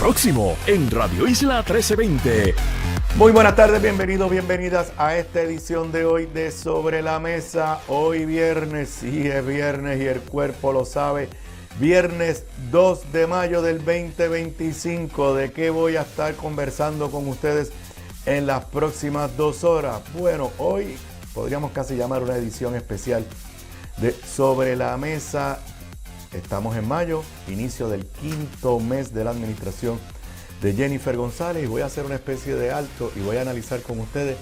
próximo en Radio Isla 1320. Muy buenas tardes, bienvenidos, bienvenidas a esta edición de hoy de Sobre la Mesa. Hoy viernes, sí es viernes y el cuerpo lo sabe. Viernes 2 de mayo del 2025. ¿De qué voy a estar conversando con ustedes en las próximas 2 horas? Bueno, hoy podríamos casi llamar una edición especial de Sobre la Mesa. Estamos en mayo, inicio del 5º mes de la administración de Jennifer González, y voy a hacer una especie de alto y voy a analizar con ustedes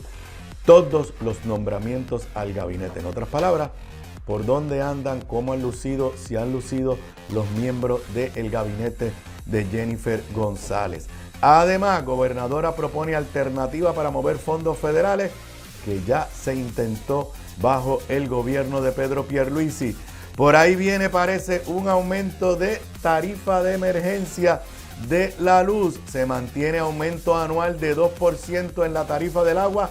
todos los nombramientos al gabinete. En otras palabras, por dónde andan, cómo han lucido, si han lucido los miembros del gabinete de Jennifer González. Además, gobernadora propone alternativa para mover fondos federales que ya se intentó bajo el gobierno de Pedro Pierluisi. Por ahí viene, parece, un aumento de tarifa de emergencia de la luz. Se mantiene aumento anual de 2% en la tarifa del agua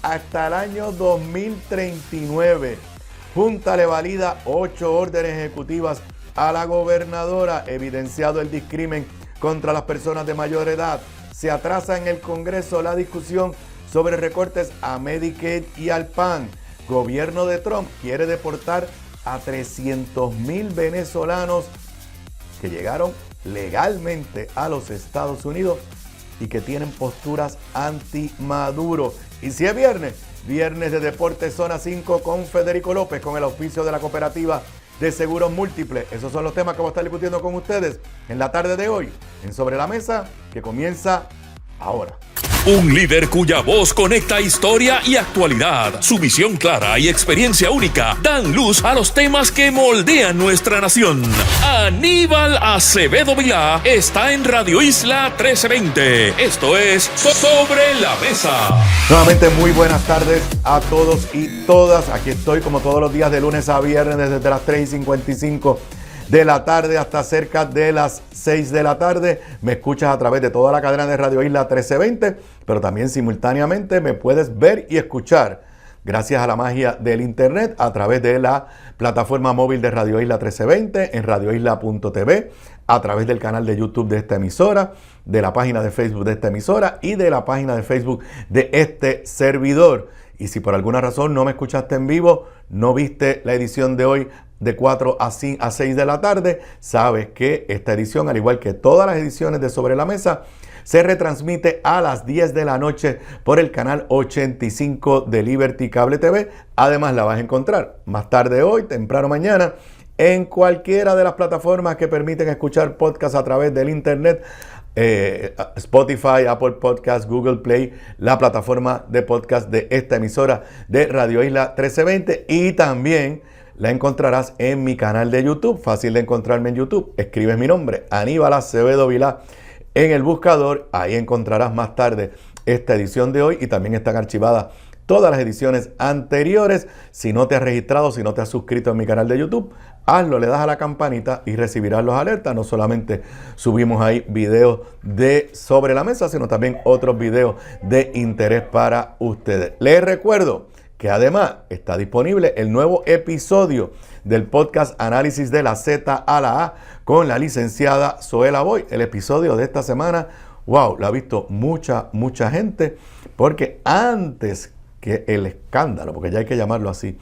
hasta el año 2039. Junta le valida 8 órdenes ejecutivas a la gobernadora, evidenciado el discrimen contra las personas de mayor edad. Se atrasa en el Congreso la discusión sobre recortes a Medicaid y al PAN. Gobierno de Trump quiere deportar a 300,000 venezolanos que llegaron legalmente a los Estados Unidos y que tienen posturas anti-Maduro. Y si es viernes, viernes de Deportes Zona 5 con Federico López, con el auspicio de la Cooperativa de Seguros Múltiples. Esos son los temas que voy a estar discutiendo con ustedes en la tarde de hoy, en Sobre la Mesa, que comienza ahora. Un líder cuya voz conecta historia y actualidad. Su visión clara y experiencia única dan luz a los temas que moldean nuestra nación. Aníbal Acevedo Vilá está en Radio Isla 1320. Esto es Sobre la Mesa. Nuevamente muy buenas tardes a todos y todas. Aquí estoy como todos los días de lunes a viernes desde las 3:55 de la tarde hasta cerca de las 6 de la tarde. Me escuchas a través de toda la cadena de Radio Isla 1320, pero también simultáneamente me puedes ver y escuchar gracias a la magia del internet a través de la plataforma móvil de Radio Isla 1320 en radioisla.tv, a través del canal de YouTube de esta emisora, de la página de Facebook de esta emisora y de la página de Facebook de este servidor. Y si por alguna razón no me escuchaste en vivo, no viste la edición de hoy de 4 a 6 de la tarde, sabes que esta edición, al igual que todas las ediciones de Sobre la Mesa, se retransmite a las 10 de la noche por el canal 85 de Liberty Cable TV. Además, la vas a encontrar más tarde hoy, temprano mañana, en cualquiera de las plataformas que permiten escuchar podcasts a través del internet. Spotify, Apple Podcast, Google Play, la plataforma de podcast de esta emisora de Radio Isla 1320, y también la encontrarás en mi canal de YouTube. Fácil de encontrarme en YouTube. Escribes mi nombre, Aníbal Acevedo Vilá, en el buscador. Ahí encontrarás más tarde esta edición de hoy, y también están archivadas todas las ediciones anteriores. Si no te has registrado, si no te has suscrito en mi canal de YouTube, hazlo, le das a la campanita y recibirás los alertas. No solamente subimos ahí videos de Sobre la Mesa, sino también otros videos de interés para ustedes. Les recuerdo que además está disponible el nuevo episodio del podcast Análisis de la Z a la A con la licenciada Zoela Boy. El episodio de esta semana, wow, lo ha visto mucha gente, porque antes que el escándalo, porque ya hay que llamarlo así,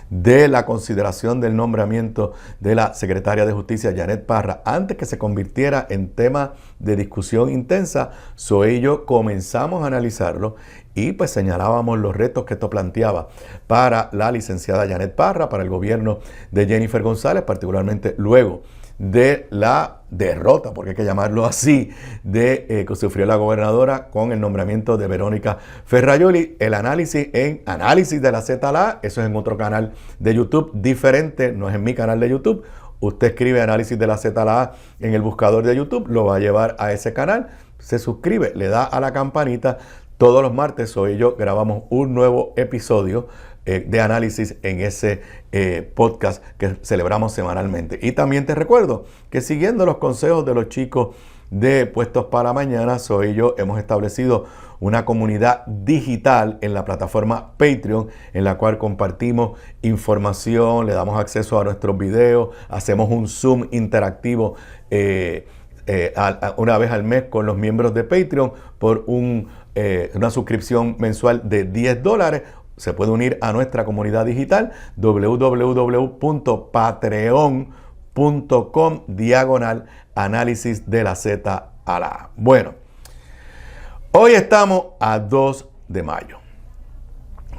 de la consideración del nombramiento de la secretaria de Justicia, Janet Parra, antes que se convirtiera en tema de discusión intensa, Zoe y yo comenzamos a analizarlo y pues señalábamos los retos que esto planteaba para la licenciada Janet Parra, para el gobierno de Jennifer González, particularmente luego de la derrota, porque hay que llamarlo así, que sufrió la gobernadora con el nombramiento de Verónica Ferrayoli. El análisis en Análisis de la Z a la A, eso es en otro canal de YouTube diferente, no es en mi canal de YouTube. Usted escribe Análisis de la Z a la A en el buscador de YouTube, lo va a llevar a ese canal, se suscribe, le da a la campanita. Todos los martes, hoy y yo grabamos un nuevo episodio de análisis en ese podcast que celebramos semanalmente. Y también te recuerdo que, siguiendo los consejos de los chicos de Puestos para Mañana, Zoe y yo hemos establecido una comunidad digital en la plataforma Patreon, en la cual compartimos información, le damos acceso a nuestros videos, hacemos un Zoom interactivo una vez al mes con los miembros de Patreon por una suscripción mensual de $10. Se puede unir a nuestra comunidad digital www.patreon.com/análisis de la Z a la A. Bueno, hoy estamos a 2 de mayo.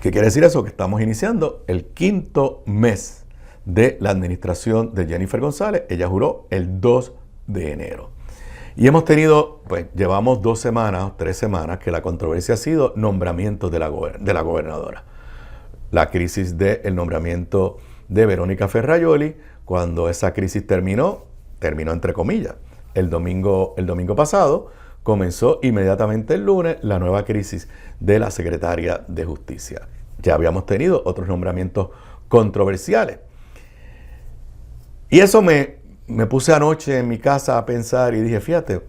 ¿Qué quiere decir eso? Que estamos iniciando el 5º mes de la administración de Jennifer González. Ella juró el 2 de enero. Y hemos tenido, llevamos 3 semanas, que la controversia ha sido nombramientos de la gobernadora. La crisis del nombramiento de Verónica Ferrajoli, cuando esa crisis terminó entre comillas. El domingo pasado comenzó inmediatamente el lunes la nueva crisis de la secretaria de Justicia. Ya habíamos tenido otros nombramientos controversiales. Y eso me puse anoche en mi casa a pensar y dije, fíjate,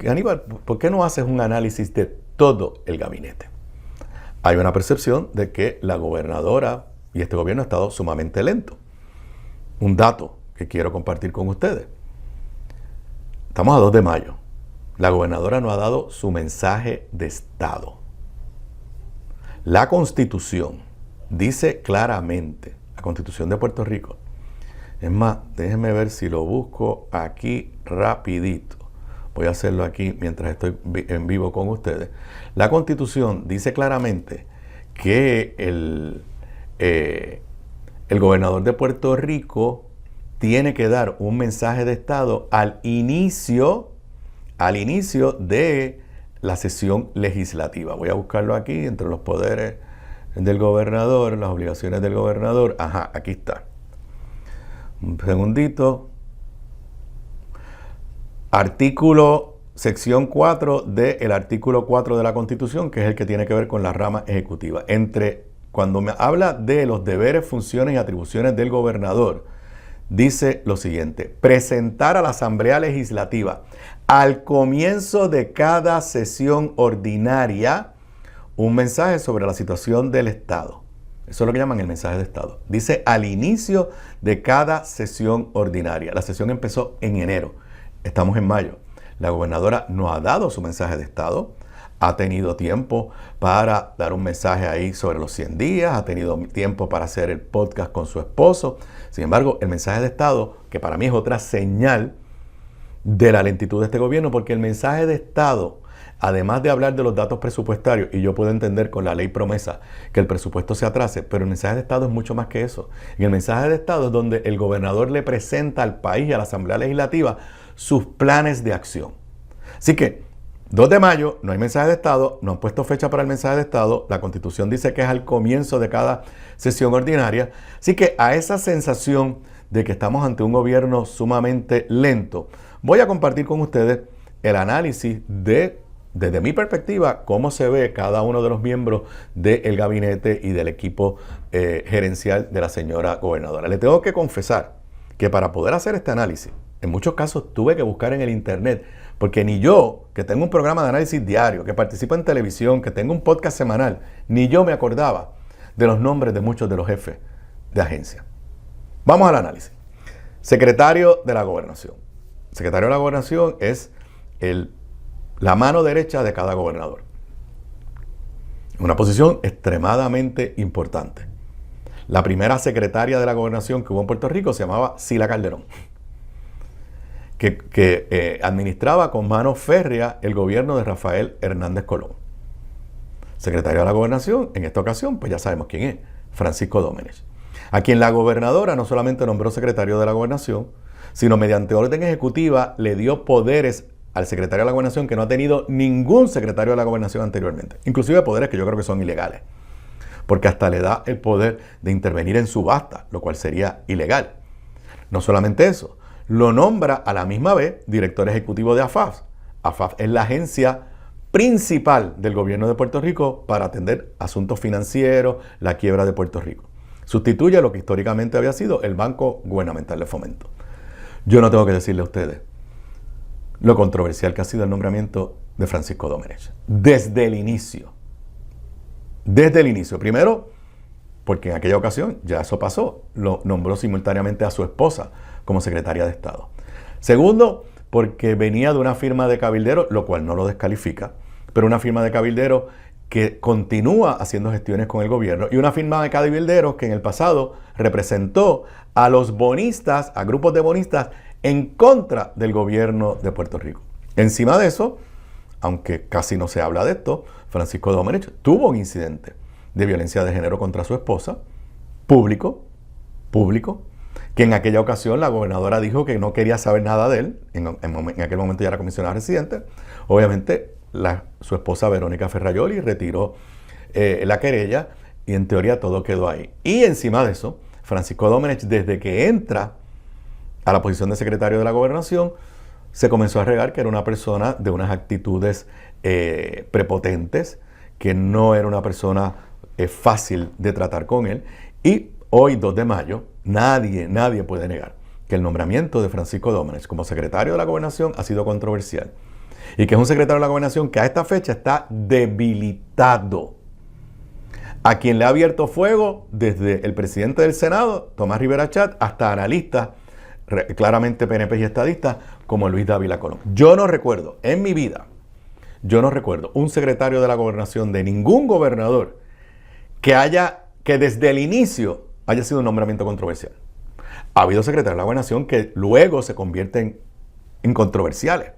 Aníbal, ¿por qué no haces un análisis de todo el gabinete? Hay una percepción de que la gobernadora y este gobierno ha estado sumamente lento. Un dato que quiero compartir con ustedes. Estamos a 2 de mayo. La gobernadora no ha dado su mensaje de Estado. La Constitución dice claramente, la Constitución de Puerto Rico, es más, déjenme ver si lo busco aquí rapidito. Voy a hacerlo aquí mientras estoy en vivo con ustedes. La Constitución dice claramente que el gobernador de Puerto Rico tiene que dar un mensaje de Estado al inicio de la sesión legislativa. Voy a buscarlo aquí entre los poderes del gobernador, las obligaciones del gobernador. Ajá, aquí está. Un segundito. Sección 4 del artículo 4 de la Constitución, que es el que tiene que ver con la rama ejecutiva. Cuando me habla de los deberes, funciones y atribuciones del gobernador, dice lo siguiente: presentar a la Asamblea Legislativa al comienzo de cada sesión ordinaria un mensaje sobre la situación del Estado. Eso es lo que llaman el mensaje de Estado. Dice al inicio de cada sesión ordinaria. La sesión empezó en enero. Estamos en mayo. La gobernadora no ha dado su mensaje de Estado. Ha tenido tiempo para dar un mensaje ahí sobre los 100 días. Ha tenido tiempo para hacer el podcast con su esposo. Sin embargo, el mensaje de Estado, que para mí es otra señal de la lentitud de este gobierno, porque el mensaje de Estado, además de hablar de los datos presupuestarios, y yo puedo entender con la ley promesa que el presupuesto se atrase, pero el mensaje de Estado es mucho más que eso. En el mensaje de Estado es donde el gobernador le presenta al país y a la Asamblea Legislativa sus planes de acción. Así que, 2 de mayo, no hay mensaje de Estado, no han puesto fecha para el mensaje de Estado, la Constitución dice que es al comienzo de cada sesión ordinaria. Así que a esa sensación de que estamos ante un gobierno sumamente lento, voy a compartir con ustedes el análisis desde mi perspectiva, cómo se ve cada uno de los miembros del gabinete y del equipo gerencial de la señora gobernadora. Le tengo que confesar que para poder hacer este análisis, en muchos casos tuve que buscar en el internet, porque ni yo, que tengo un programa de análisis diario, que participo en televisión, que tengo un podcast semanal, ni yo me acordaba de los nombres de muchos de los jefes de agencia. Vamos al análisis. Secretario de la Gobernación. El secretario de la Gobernación es la mano derecha de cada gobernador. Una posición extremadamente importante. La primera secretaria de la Gobernación que hubo en Puerto Rico se llamaba Sila Calderón, que administraba con mano férrea el gobierno de Rafael Hernández Colón. Secretario de la Gobernación, en esta ocasión, pues ya sabemos quién es, Francisco Domenech, a quien la gobernadora no solamente nombró secretario de la Gobernación, sino mediante orden ejecutiva le dio poderes al secretario de la Gobernación que no ha tenido ningún secretario de la Gobernación anteriormente, inclusive poderes que yo creo que son ilegales, porque hasta le da el poder de intervenir en subasta, lo cual sería ilegal. No solamente eso, lo nombra a la misma vez director ejecutivo de AFAF. AFAF es la agencia principal del gobierno de Puerto Rico para atender asuntos financieros, la quiebra de Puerto Rico. Sustituye lo que históricamente había sido el Banco Gubernamental de Fomento. Yo no tengo que decirle a ustedes lo controversial que ha sido el nombramiento de Francisco Domenech. Desde el inicio. Primero, porque en aquella ocasión ya eso pasó. Lo nombró simultáneamente a su esposa como secretaria de Estado. Segundo, porque venía de una firma de cabilderos, lo cual no lo descalifica, pero una firma de cabilderos que continúa haciendo gestiones con el gobierno y una firma de cabilderos que en el pasado representó a los bonistas, a grupos de bonistas en contra del gobierno de Puerto Rico. Encima de eso, aunque casi no se habla de esto, Francisco Domenech tuvo un incidente de violencia de género contra su esposa, público, que en aquella ocasión la gobernadora dijo que no quería saber nada de él, en aquel momento ya era comisionada residente. Obviamente su esposa Verónica Ferrayoli retiró la querella y en teoría todo quedó ahí. Y encima de eso, Francisco Domenech, desde que entra a la posición de secretario de la Gobernación, se comenzó a regar que era una persona de unas actitudes prepotentes, que no era una persona fácil de tratar con él. Y hoy, 2 de mayo, nadie puede negar que el nombramiento de Francisco Domenech como secretario de la Gobernación ha sido controversial. Y que es un secretario de la Gobernación que a esta fecha está debilitado. A quien le ha abierto fuego desde el presidente del Senado, Tomás Rivera Chat, hasta analistas, claramente PNP y estadistas, como Luis Dávila Colón. Yo no recuerdo, en mi vida, un secretario de la Gobernación de ningún gobernador que desde el inicio haya sido un nombramiento controversial. Ha habido secretarios de la Gobernación que luego se convierten en controversiales,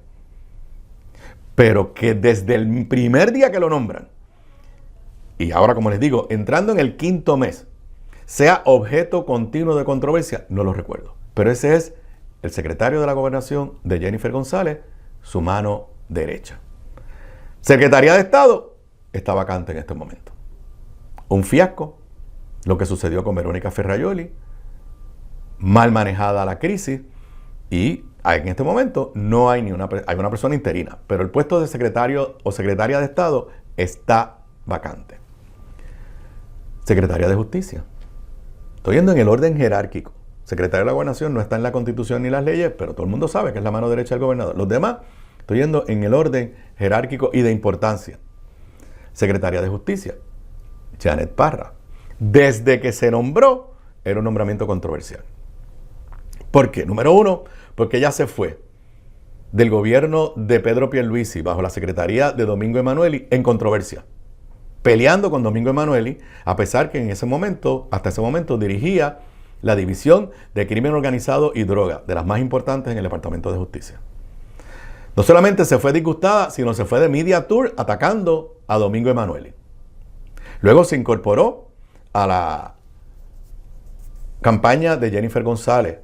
pero que desde el primer día que lo nombran, y ahora, como les digo, entrando en el 5º mes, sea objeto continuo de controversia, no lo recuerdo. Pero ese es el secretario de la Gobernación de Jennifer González, su mano derecha. Secretaría de Estado está vacante en este momento. Un fiasco, lo que sucedió con Verónica Ferrayoli, mal manejada la crisis, y en este momento no hay hay una persona interina, pero el puesto de secretario o secretaria de Estado está vacante. Secretaria de Justicia. Estoy yendo en el orden jerárquico. Secretario de la Gobernación no está en la Constitución ni las leyes, pero todo el mundo sabe que es la mano derecha del gobernador. Los demás, estoy yendo en el orden jerárquico y de importancia. Secretaria de Justicia, Janet Parra. Desde que se nombró, era un nombramiento controversial. ¿Por qué? Número 1, porque ella se fue del gobierno de Pedro Pierluisi bajo la secretaría de Domingo Emanueli en controversia, peleando con Domingo Emanueli, a pesar que hasta ese momento dirigía la División de Crimen Organizado y Droga, de las más importantes en el Departamento de Justicia. No solamente se fue disgustada, sino se fue de media tour atacando a Domingo Emanueli. Luego se incorporó a la campaña de Jennifer González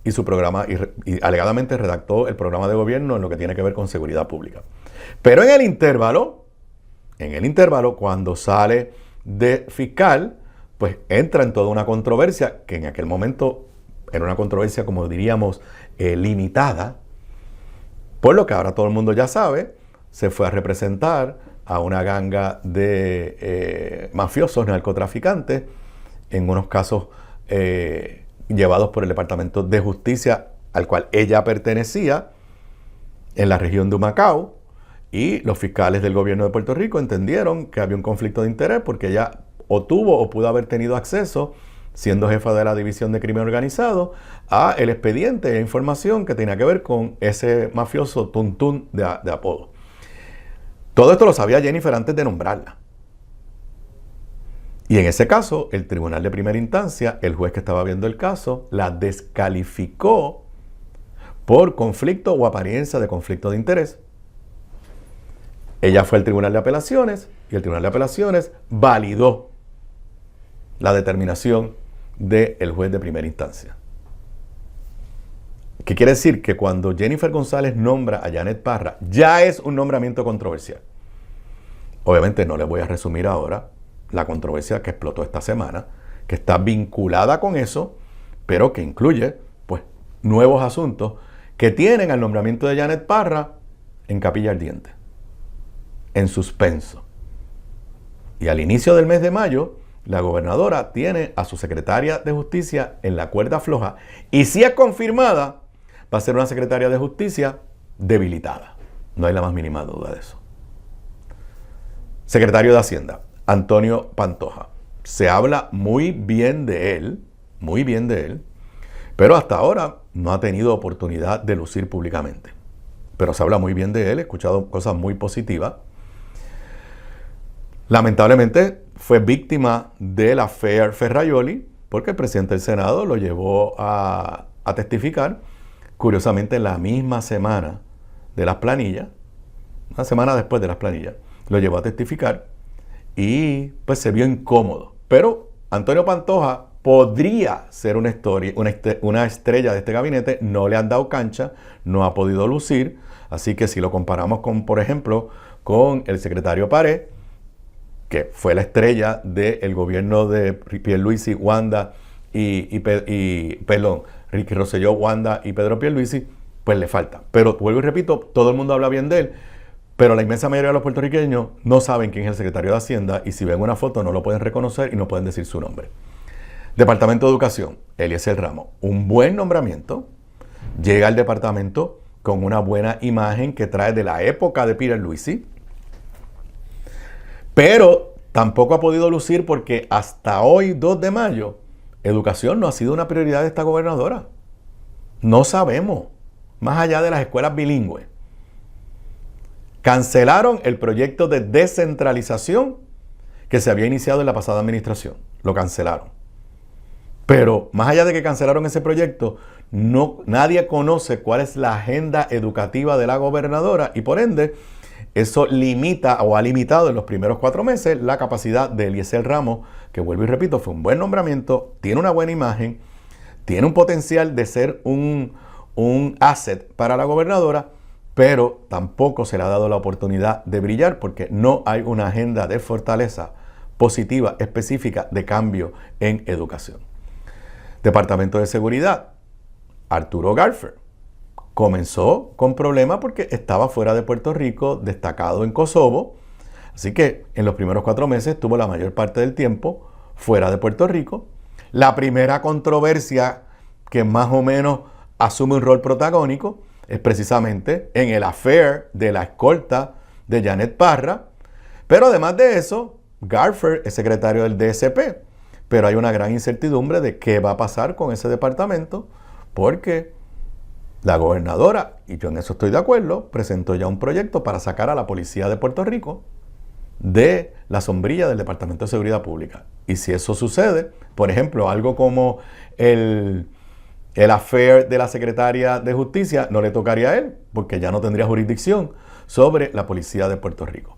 y su programa, y alegadamente redactó el programa de gobierno en lo que tiene que ver con seguridad pública. Pero en el intervalo, cuando sale de fiscal, pues entra en toda una controversia, que en aquel momento era una controversia, como diríamos, limitada, por lo que ahora todo el mundo ya sabe, se fue a representar a una ganga de mafiosos, narcotraficantes, en unos casos llevados por el Departamento de Justicia, al cual ella pertenecía, en la región de Humacao, y los fiscales del gobierno de Puerto Rico entendieron que había un conflicto de interés porque ella o tuvo o pudo haber tenido acceso, siendo jefa de la División de Crimen Organizado, a el expediente e información que tenía que ver con ese mafioso Tuntún de apodo. Todo esto lo sabía Jennifer antes de nombrarla. Y en ese caso, el tribunal de primera instancia, el juez que estaba viendo el caso, la descalificó por conflicto o apariencia de conflicto de interés. Ella fue al tribunal de apelaciones y el tribunal de apelaciones validó la determinación del juez de primera instancia. ¿Qué quiere decir? Que cuando Jennifer González nombra a Janet Parra, ya es un nombramiento controversial. Obviamente no les voy a resumir ahora la controversia que explotó esta semana, que está vinculada con eso, pero que incluye, pues, nuevos asuntos que tienen al nombramiento de Janet Parra en capilla ardiente, en suspenso. Y al inicio del mes de mayo, la gobernadora tiene a su secretaria de Justicia en la cuerda floja, y si es confirmada, va a ser una secretaria de Justicia debilitada. No hay la más mínima duda de eso. Secretario de Hacienda, Antonio Pantoja. Se habla muy bien de él, pero hasta ahora no ha tenido oportunidad de lucir públicamente. pero se habla muy bien de él, he escuchado cosas muy positivas. Lamentablemente fue víctima del affair Ferrajoli, porque el presidente del Senado lo llevó a testificar, curiosamente la misma semana de las planillas, una semana después de las planillas, lo llevó a testificar y pues se vio incómodo. Pero Antonio Pantoja podría ser una estrella de este gabinete, no le han dado cancha, no ha podido lucir, así que si lo comparamos con, por ejemplo, con el secretario Pared, que fue la estrella del gobierno de Pierluisi, Wanda Ricky Rosselló, Wanda y Pedro Pierluisi, pues le falta. Pero vuelvo y repito, todo el mundo habla bien de él, pero la inmensa mayoría de los puertorriqueños no saben quién es el secretario de Hacienda y si ven una foto no lo pueden reconocer y no pueden decir su nombre. Departamento de Educación, Eliezer Ramos, un buen nombramiento, llega al departamento con una buena imagen que trae de la época de Pierluisi, pero tampoco ha podido lucir porque hasta hoy, 2 de mayo, educación no ha sido una prioridad de esta gobernadora. No sabemos, más allá de las escuelas bilingües. Cancelaron el proyecto de descentralización que se había iniciado en la pasada administración. Lo cancelaron. Pero más allá de que cancelaron ese proyecto, nadie conoce cuál es la agenda educativa de la gobernadora y por ende eso limita o ha limitado en los primeros 4 meses la capacidad de Eliezer Ramos, que vuelvo y repito, fue un buen nombramiento, tiene una buena imagen, tiene un potencial de ser un asset para la gobernadora, pero tampoco se le ha dado la oportunidad de brillar porque no hay una agenda de fortaleza positiva, específica de cambio en educación. Departamento de Seguridad, Arturo Garfer. Comenzó con problemas porque estaba fuera de Puerto Rico, destacado en Kosovo. Así que en los primeros 4 meses estuvo la mayor parte del tiempo fuera de Puerto Rico. La primera controversia que más o menos asume un rol protagónico es precisamente en el affair de la escolta de Janet Parra. Pero además de eso, Garfer es secretario del DSP. Pero hay una gran incertidumbre de qué va a pasar con ese departamento porque la gobernadora, y yo en eso estoy de acuerdo, presentó ya un proyecto para sacar a la policía de Puerto Rico de la sombrilla del Departamento de Seguridad Pública. Y si eso sucede, por ejemplo, algo como el affair de la secretaria de Justicia no le tocaría a él, porque ya no tendría jurisdicción sobre la policía de Puerto Rico.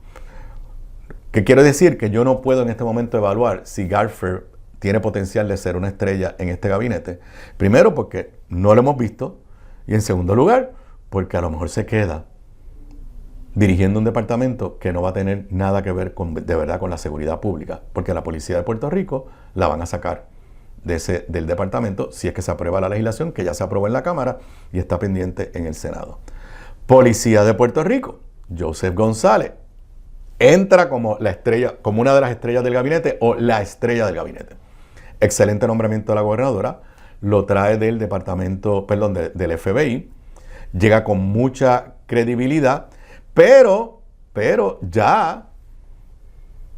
¿Qué quiere decir? Que yo no puedo en este momento evaluar si Garfer tiene potencial de ser una estrella en este gabinete. Primero, porque no lo hemos visto. Y en segundo lugar, porque a lo mejor se queda dirigiendo un departamento que no va a tener nada que ver de verdad con la seguridad pública. Porque la policía de Puerto Rico la van a sacar del departamento si es que se aprueba la legislación, que ya se aprobó en la Cámara y está pendiente en el Senado. Policía de Puerto Rico, Joseph González, entra como la estrella, como una de las estrellas del gabinete o la estrella del gabinete. Excelente nombramiento de la gobernadora. Lo trae del departamento, del FBI, llega con mucha credibilidad, pero ya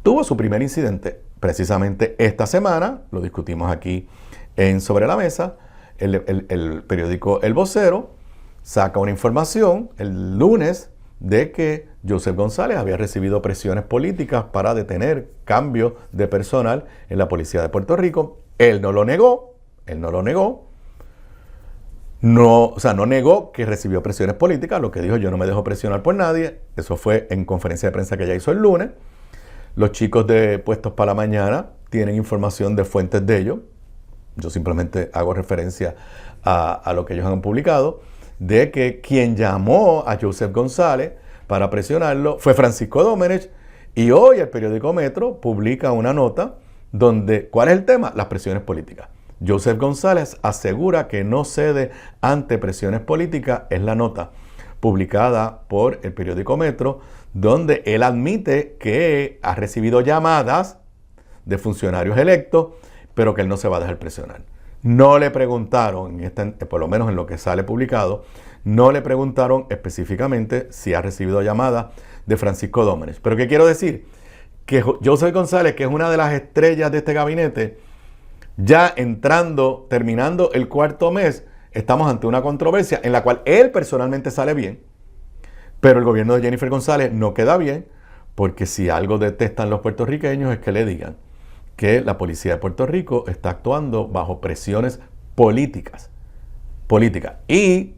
tuvo su primer incidente. Precisamente esta semana, lo discutimos aquí en Sobre la Mesa, el periódico El Vocero saca una información el lunes de que Joseph González había recibido presiones políticas para detener cambios de personal en la policía de Puerto Rico. Él no lo negó. No negó que recibió presiones políticas, lo que dijo: yo no me dejo presionar por nadie. Eso fue en conferencia de prensa que ella hizo el lunes. Los chicos de Puestos para la Mañana tienen información de fuentes de ellos. Yo simplemente hago referencia a lo que ellos han publicado, de que quien llamó a Joseph González para presionarlo fue Francisco Domenech, y hoy el periódico Metro publica una nota donde, ¿cuál es el tema? Las presiones políticas. Joseph González asegura que no cede ante presiones políticas. Es la nota publicada por el periódico Metro, donde él admite que ha recibido llamadas de funcionarios electos, pero que él no se va a dejar presionar. No le preguntaron, por lo menos en lo que sale publicado, no le preguntaron específicamente si ha recibido llamadas de Francisco Domenech. ¿Pero qué quiero decir? Que Joseph González, que es una de las estrellas de este gabinete, ya terminando el 4.º mes, estamos ante una controversia en la cual él personalmente sale bien, Pero el gobierno de Jennifer González no queda bien, porque si algo detestan los puertorriqueños es que le digan que la policía de Puerto Rico está actuando bajo presiones políticas. Y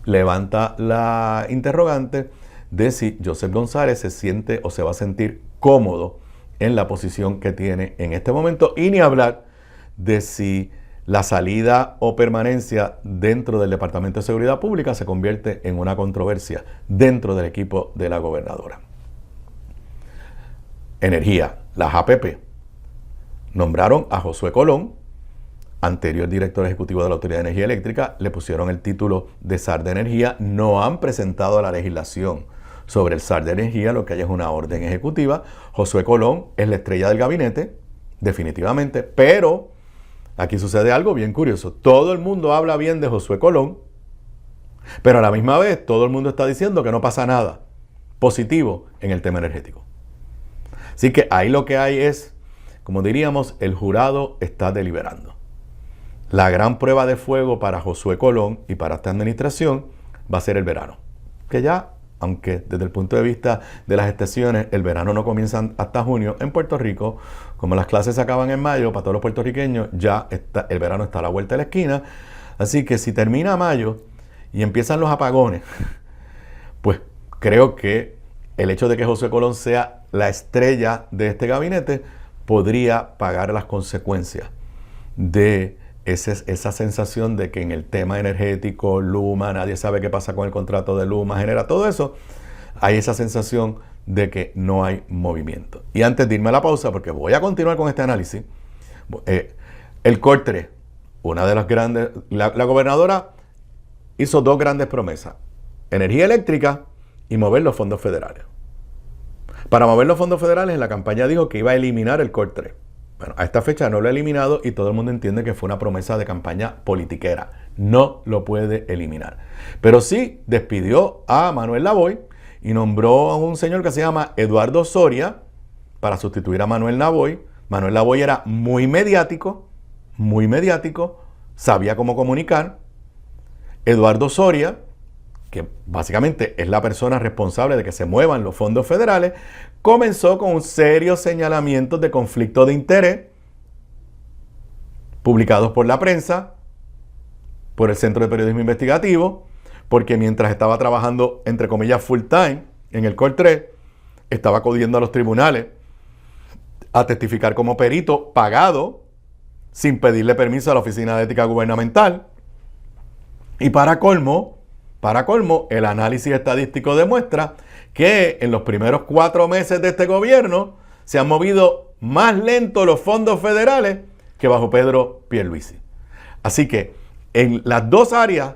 levanta la interrogante de si Joseph González se siente o se va a sentir cómodo en la posición que tiene en este momento, y ni hablar de si la salida o permanencia dentro del Departamento de Seguridad Pública se convierte en una controversia dentro del equipo de la gobernadora. Energía, las APP, nombraron a Josué Colón, anterior director ejecutivo de la Autoridad de Energía Eléctrica, le pusieron el título de SAR de Energía, no han presentado la legislación sobre el SAR de Energía, lo que hay es una orden ejecutiva. Josué Colón es la estrella del gabinete, definitivamente, pero aquí sucede algo bien curioso. Todo el mundo habla bien de Josué Colón, pero a la misma vez todo el mundo está diciendo que no pasa nada positivo en el tema energético. Así que ahí lo que hay es, como diríamos, el jurado está deliberando. La gran prueba de fuego para Josué Colón y para esta administración va a ser el verano. Que ya, aunque desde el punto de vista de las estaciones, el verano no comienza hasta junio, en Puerto Rico, como las clases se acaban en mayo, para todos los puertorriqueños, ya el verano está a la vuelta de la esquina. Así que si termina mayo y empiezan los apagones, pues creo que el hecho de que Josué Colón sea la estrella de este gabinete podría pagar las consecuencias de esa sensación de que en el tema energético, Luma, nadie sabe qué pasa con el contrato de Luma, genera todo eso. Hay esa sensación de que no hay movimiento. Y antes de irme a la pausa, porque voy a continuar con este análisis, el COR 3, una de las grandes, la gobernadora hizo dos grandes promesas: energía eléctrica y mover los fondos federales. Para mover los fondos federales, en la campaña dijo que iba a eliminar el COR 3. Bueno, a esta fecha no lo ha eliminado y todo el mundo entiende que fue una promesa de campaña politiquera. No lo puede eliminar. Pero sí despidió a Manuel Lavoy y nombró a un señor que se llama Eduardo Soria para sustituir a Manuel Lavoy. Manuel Lavoy era muy mediático, sabía cómo comunicar. Eduardo Soria, que básicamente es la persona responsable de que se muevan los fondos federales, comenzó con serios señalamientos de conflicto de interés publicados por la prensa, por el Centro de Periodismo Investigativo, porque mientras estaba trabajando, entre comillas, full time en el COR 3, estaba acudiendo a los tribunales a testificar como perito pagado sin pedirle permiso a la Oficina de Ética Gubernamental. Y para colmo, el análisis estadístico demuestra que en los primeros 4 meses de este gobierno se han movido más lento los fondos federales que bajo Pedro Pierluisi. Así que en las dos áreas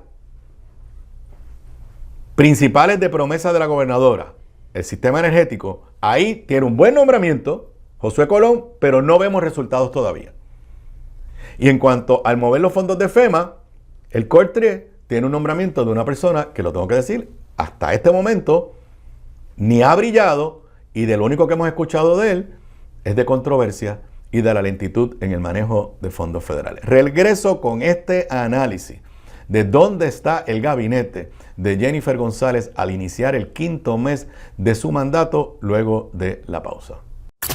principales de promesa de la gobernadora, el sistema energético, ahí tiene un buen nombramiento, Josué Colón, pero no vemos resultados todavía. Y en cuanto al mover los fondos de FEMA, el COR 3 tiene un nombramiento de una persona que, lo tengo que decir, hasta este momento ni ha brillado, y de lo único que hemos escuchado de él es de controversia y de la lentitud en el manejo de fondos federales. Regreso con este análisis de dónde está el gabinete de Jennifer González al iniciar el 5º mes de su mandato luego de la pausa.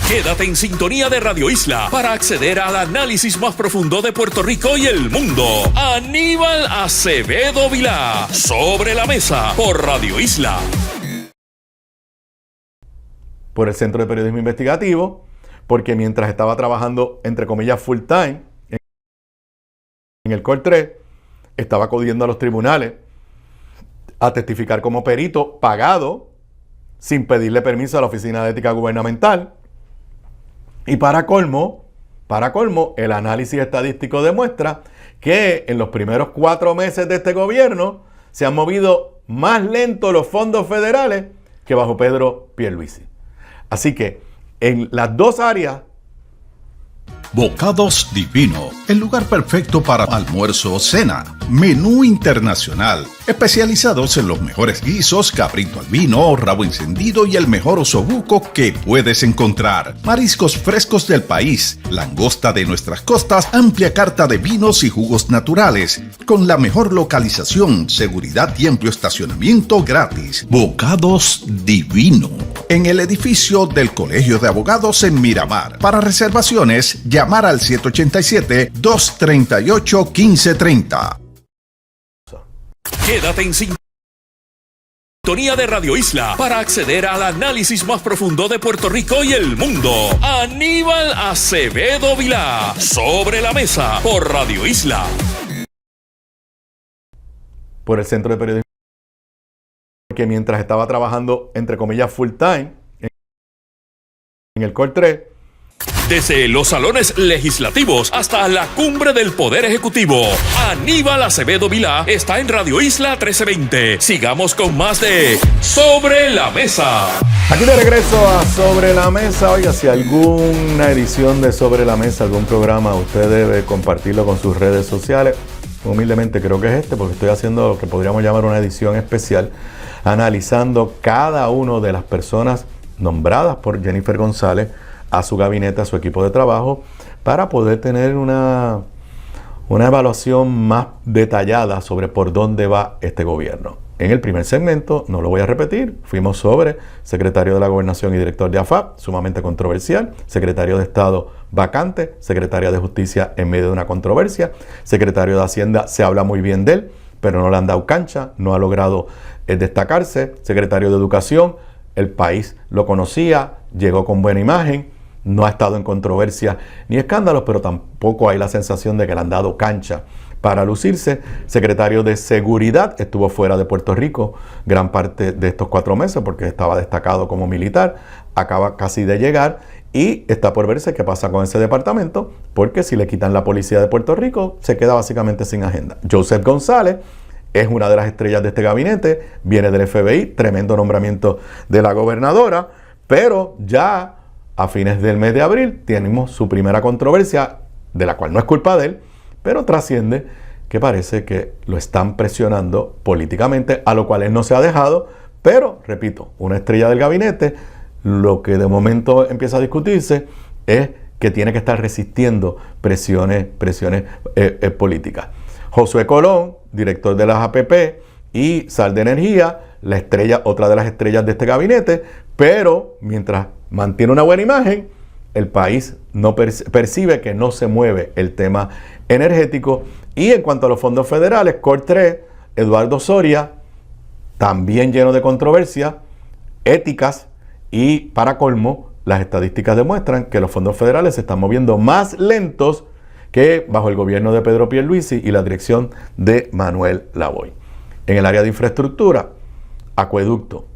Quédate en sintonía de Radio Isla para acceder al análisis más profundo de Puerto Rico y el mundo. Aníbal Acevedo Vilá, Sobre la Mesa, por Radio Isla. Por el Centro de Periodismo Investigativo, porque mientras estaba trabajando, entre comillas, full time en el COR 3, estaba acudiendo a los tribunales a testificar como perito pagado sin pedirle permiso a la Oficina de Ética Gubernamental. Y para colmo, el análisis estadístico demuestra que en los primeros 4 meses de este gobierno se han movido más lento los fondos federales que bajo Pedro Pierluisi. Así que en las dos áreas Bocados Divino, el lugar perfecto para almuerzo o cena. Menú internacional, especializados en los mejores guisos, cabrito al vino, rabo encendido y el mejor osobuco que puedes encontrar. Mariscos frescos del país, langosta de nuestras costas, amplia carta de vinos y jugos naturales, con la mejor localización, seguridad y amplio estacionamiento gratis. Bocados Divino, en el edificio del Colegio de Abogados en Miramar. Para reservaciones, llamar al 787-238-1530. Quédate en sintonía de Radio Isla para acceder al análisis más profundo de Puerto Rico y el mundo. Aníbal Acevedo Vilá, Sobre la Mesa, por Radio Isla. Por el Centro de Periodismo, que mientras estaba trabajando, entre comillas, full time en el COR 3, desde los salones legislativos hasta la cumbre del Poder Ejecutivo, Aníbal Acevedo Vilá está en Radio Isla 1320. Sigamos con más de Sobre la Mesa. Aquí de regreso a Sobre la Mesa. Oiga, si alguna edición de Sobre la Mesa, algún programa, usted debe compartirlo con sus redes sociales. Humildemente creo que es este, porque estoy haciendo lo que podríamos llamar una edición especial, analizando cada una de las personas nombradas por Jennifer González a su gabinete, a su equipo de trabajo, para poder tener una evaluación más detallada sobre por dónde va este gobierno. En el primer segmento, no lo voy a repetir, fuimos sobre secretario de la Gobernación y director de AFAP, sumamente controversial, secretario de Estado vacante, secretaria de Justicia en medio de una controversia, secretario de Hacienda, se habla muy bien de él, pero no le han dado cancha, no ha logrado destacarse, secretario de Educación, el país lo conocía, llegó con buena imagen, no ha estado en controversia ni escándalos, pero tampoco hay la sensación de que le han dado cancha para lucirse. Secretario de Seguridad, estuvo fuera de Puerto Rico gran parte de estos 4 meses porque estaba destacado como militar, acaba casi de llegar y está por verse qué pasa con ese departamento, porque si le quitan la policía de Puerto Rico, se queda básicamente sin agenda. Joseph González es una de las estrellas de este gabinete, viene del FBI, tremendo nombramiento de la gobernadora, pero ya a fines del mes de abril tenemos su primera controversia, de la cual no es culpa de él, pero trasciende que parece que lo están presionando políticamente, a lo cual él no se ha dejado, pero, repito, una estrella del gabinete, lo que de momento empieza a discutirse es que tiene que estar resistiendo presiones políticas. Josué Colón, director de las APP, y Sal de Energía, la estrella, otra de las estrellas de este gabinete, pero mientras mantiene una buena imagen, el país no percibe que no se mueve el tema energético. Y en cuanto a los fondos federales, COR 3, Eduardo Soria, también lleno de controversia, éticas, y para colmo, las estadísticas demuestran que los fondos federales se están moviendo más lentos que bajo el gobierno de Pedro Pierluisi y la dirección de Manuel Lavoy. En el área de infraestructura, acueducto,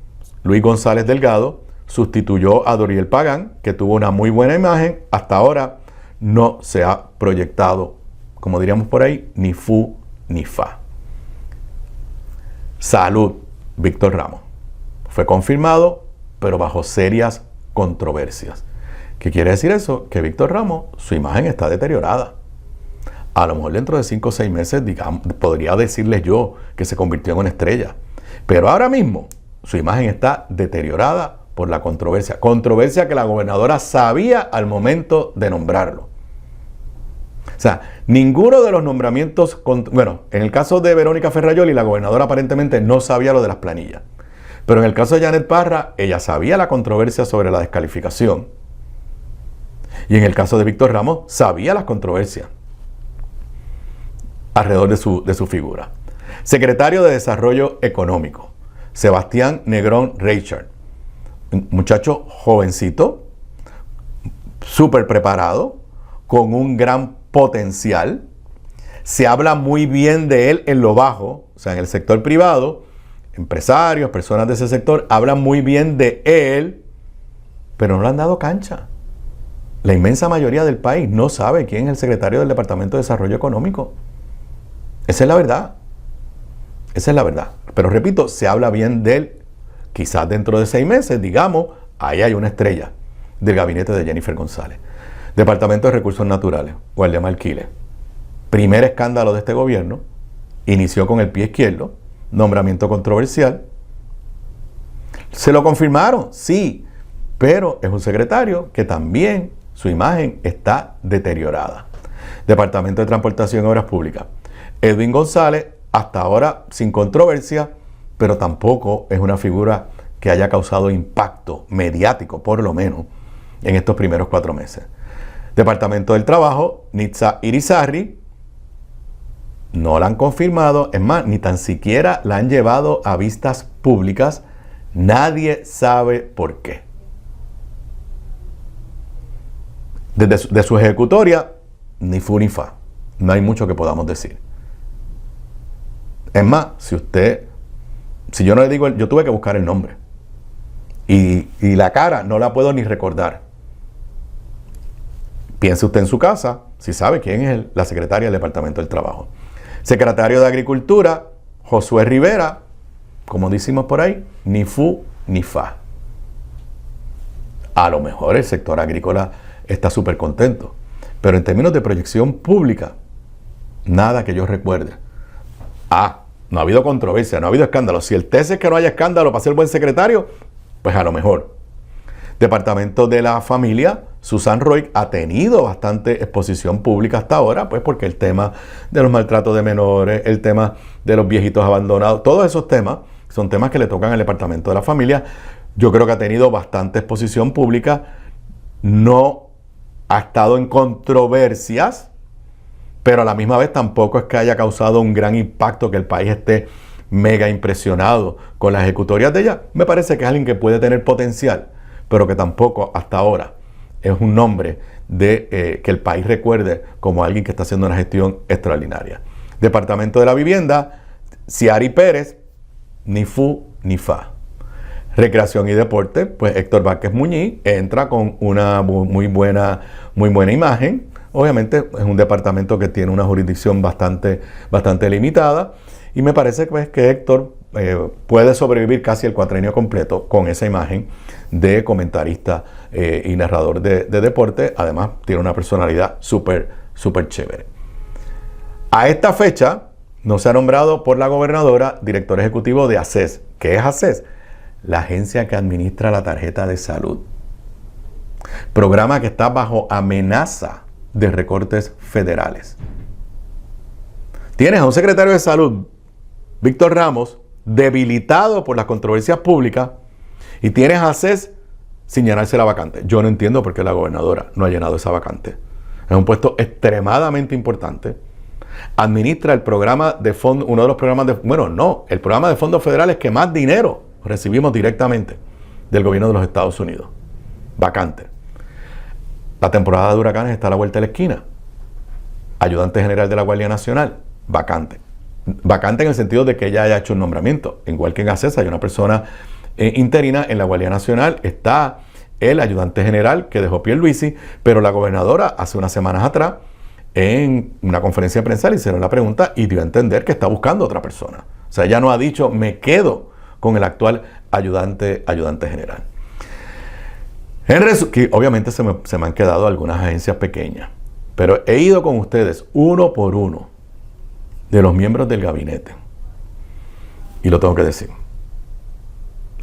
Luis González Delgado sustituyó a Doriel Pagán, que tuvo una muy buena imagen. Hasta ahora no se ha proyectado, como diríamos por ahí, ni fu ni fa. Salud, Víctor Ramos. Fue confirmado, pero bajo serias controversias. ¿Qué quiere decir eso? Que Víctor Ramos, su imagen está deteriorada. A lo mejor dentro de 5 o 6 meses, digamos, podría decirles yo que se convirtió en una estrella. Pero ahora mismo, su imagen está deteriorada por la controversia. Controversia que la gobernadora sabía al momento de nombrarlo. O sea, ninguno de los nombramientos, bueno, en el caso de Verónica Ferrayoli, la gobernadora aparentemente no sabía lo de las planillas. Pero en el caso de Janet Parra, ella sabía la controversia sobre la descalificación. Y en el caso de Víctor Ramos, sabía las controversias alrededor de su figura. Secretario de Desarrollo Económico, Sebastián Negrón Reichard. Un muchacho jovencito, súper preparado, con un gran potencial. Se habla muy bien de él en lo bajo, o sea, en el sector privado. Empresarios, personas de ese sector hablan muy bien de él, pero no le han dado cancha. La inmensa mayoría del país no sabe quién es el secretario del Departamento de Desarrollo Económico. Esa es la verdad. Esa es la verdad. Pero repito, se habla bien de él. Quizás dentro de 6 meses, digamos, ahí hay una estrella del gabinete de Jennifer González. Departamento de Recursos Naturales, Guardia Marquiles. Primer escándalo de este gobierno, inició con el pie izquierdo, nombramiento controversial. ¿Se lo confirmaron? Sí, pero es un secretario que también su imagen está deteriorada. Departamento de Transportación y Obras Públicas. Edwin González, hasta ahora sin controversia, pero tampoco es una figura que haya causado impacto mediático, por lo menos, en estos primeros 4 meses. Departamento del Trabajo, Nitza Irizarry, no la han confirmado, es más, ni tan siquiera la han llevado a vistas públicas, nadie sabe por qué. De su ejecutoria, ni fu ni fa, no hay mucho que podamos decir. Es más, si yo no le digo, yo tuve que buscar el nombre. Y la cara no la puedo ni recordar. Piense usted en su casa, si sabe quién es la secretaria del Departamento del Trabajo. Secretario de Agricultura, Josué Rivera, como decimos por ahí, ni fu ni fa. A lo mejor el sector agrícola está súper contento, pero en términos de proyección pública, nada que yo recuerde. No ha habido controversia, no ha habido escándalo. Si el test es que no haya escándalo para ser buen secretario, pues a lo mejor. Departamento de la Familia, Susan Roy ha tenido bastante exposición pública hasta ahora, pues porque el tema de los maltratos de menores, el tema de los viejitos abandonados, todos esos temas son temas que le tocan al Departamento de la Familia. Yo creo que ha tenido bastante exposición pública, no ha estado en controversias, pero a la misma vez tampoco es que haya causado un gran impacto, que el país esté mega impresionado con las ejecutorias de ella. Me parece que es alguien que puede tener potencial, pero que tampoco hasta ahora es un nombre que el país recuerde como alguien que está haciendo una gestión extraordinaria. Departamento de la Vivienda, Ciari Pérez, ni fu ni fa. Recreación y Deporte, pues Héctor Vázquez Muñiz entra con una muy buena imagen. Obviamente es un departamento que tiene una jurisdicción bastante limitada, y me parece pues, que Héctor puede sobrevivir casi el cuatrienio completo con esa imagen de comentarista y narrador de deporte. Además tiene una personalidad súper chévere. A esta fecha no se ha nombrado por la gobernadora director ejecutivo de ACES. ¿Qué es ACES? La agencia que administra la tarjeta de salud. Programa que está bajo amenaza de recortes federales. Tienes a un secretario de salud, Víctor Ramos, debilitado por las controversias públicas, y tienes a ACES sin llenarse la vacante. Yo no entiendo por qué la gobernadora no ha llenado esa vacante. Es un puesto extremadamente importante. Administra el programa de fondo, uno de los programas el programa de fondos federales que más dinero recibimos directamente del gobierno de los Estados Unidos. Vacante. La temporada de huracanes está a la vuelta de la esquina. Ayudante general de la Guardia Nacional, vacante. Vacante en el sentido de que ella haya hecho un nombramiento. Igual que en ACES hay una persona interina. En la Guardia Nacional está el ayudante general que dejó Pierluisi, pero la gobernadora hace unas semanas atrás en una conferencia de prensa le hicieron la pregunta y dio a entender que está buscando otra persona. O sea, ella no ha dicho me quedo con el actual ayudante general. Que obviamente se me han quedado algunas agencias pequeñas, pero he ido con ustedes uno por uno de los miembros del gabinete y lo tengo que decir.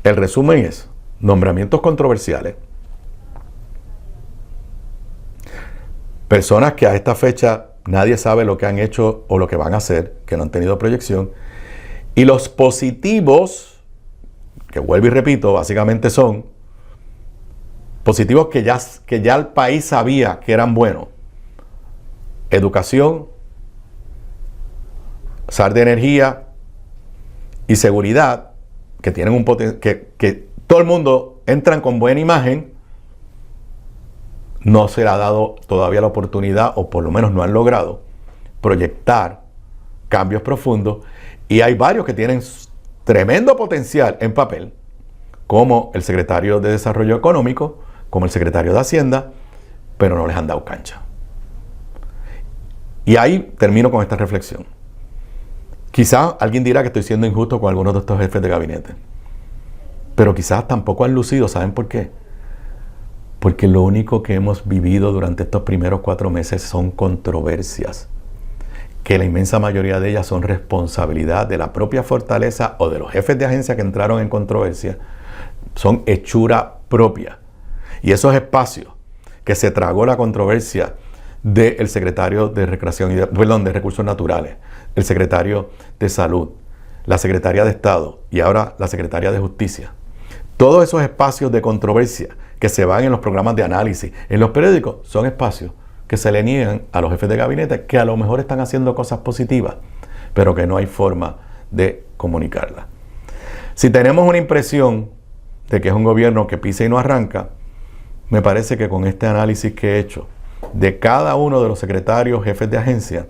El resumen es nombramientos controversiales, personas que a esta fecha nadie sabe lo que han hecho o lo que van a hacer, que no han tenido proyección, y los positivos, que vuelvo y repito, básicamente son positivos que ya el país sabía que eran buenos. Educación, SAR de energía y seguridad, que tienen un que todo el mundo entran con buena imagen. No se le ha dado todavía la oportunidad, o por lo menos no han logrado proyectar cambios profundos, y hay varios que tienen tremendo potencial en papel, como el secretario de Desarrollo Económico, como el secretario de Hacienda, pero no les han dado cancha. Y ahí termino con esta reflexión. Quizás alguien dirá que estoy siendo injusto con algunos de estos jefes de gabinete, pero quizás tampoco han lucido. ¿Saben por qué? Porque lo único que hemos vivido durante estos primeros 4 meses son controversias, que la inmensa mayoría de ellas son responsabilidad de la propia fortaleza o de los jefes de agencia que entraron en controversia, son hechura propia. Y esos espacios que se tragó la controversia del secretario de Recreación de Recursos Naturales, el secretario de Salud, la secretaria de Estado y ahora la secretaria de Justicia. Todos esos espacios de controversia que se van en los programas de análisis, en los periódicos, son espacios que se le niegan a los jefes de gabinete que a lo mejor están haciendo cosas positivas, pero que no hay forma de comunicarlas. Si tenemos una impresión de que es un gobierno que pisa y no arranca, me parece que con este análisis que he hecho de cada uno de los secretarios, jefes de agencia,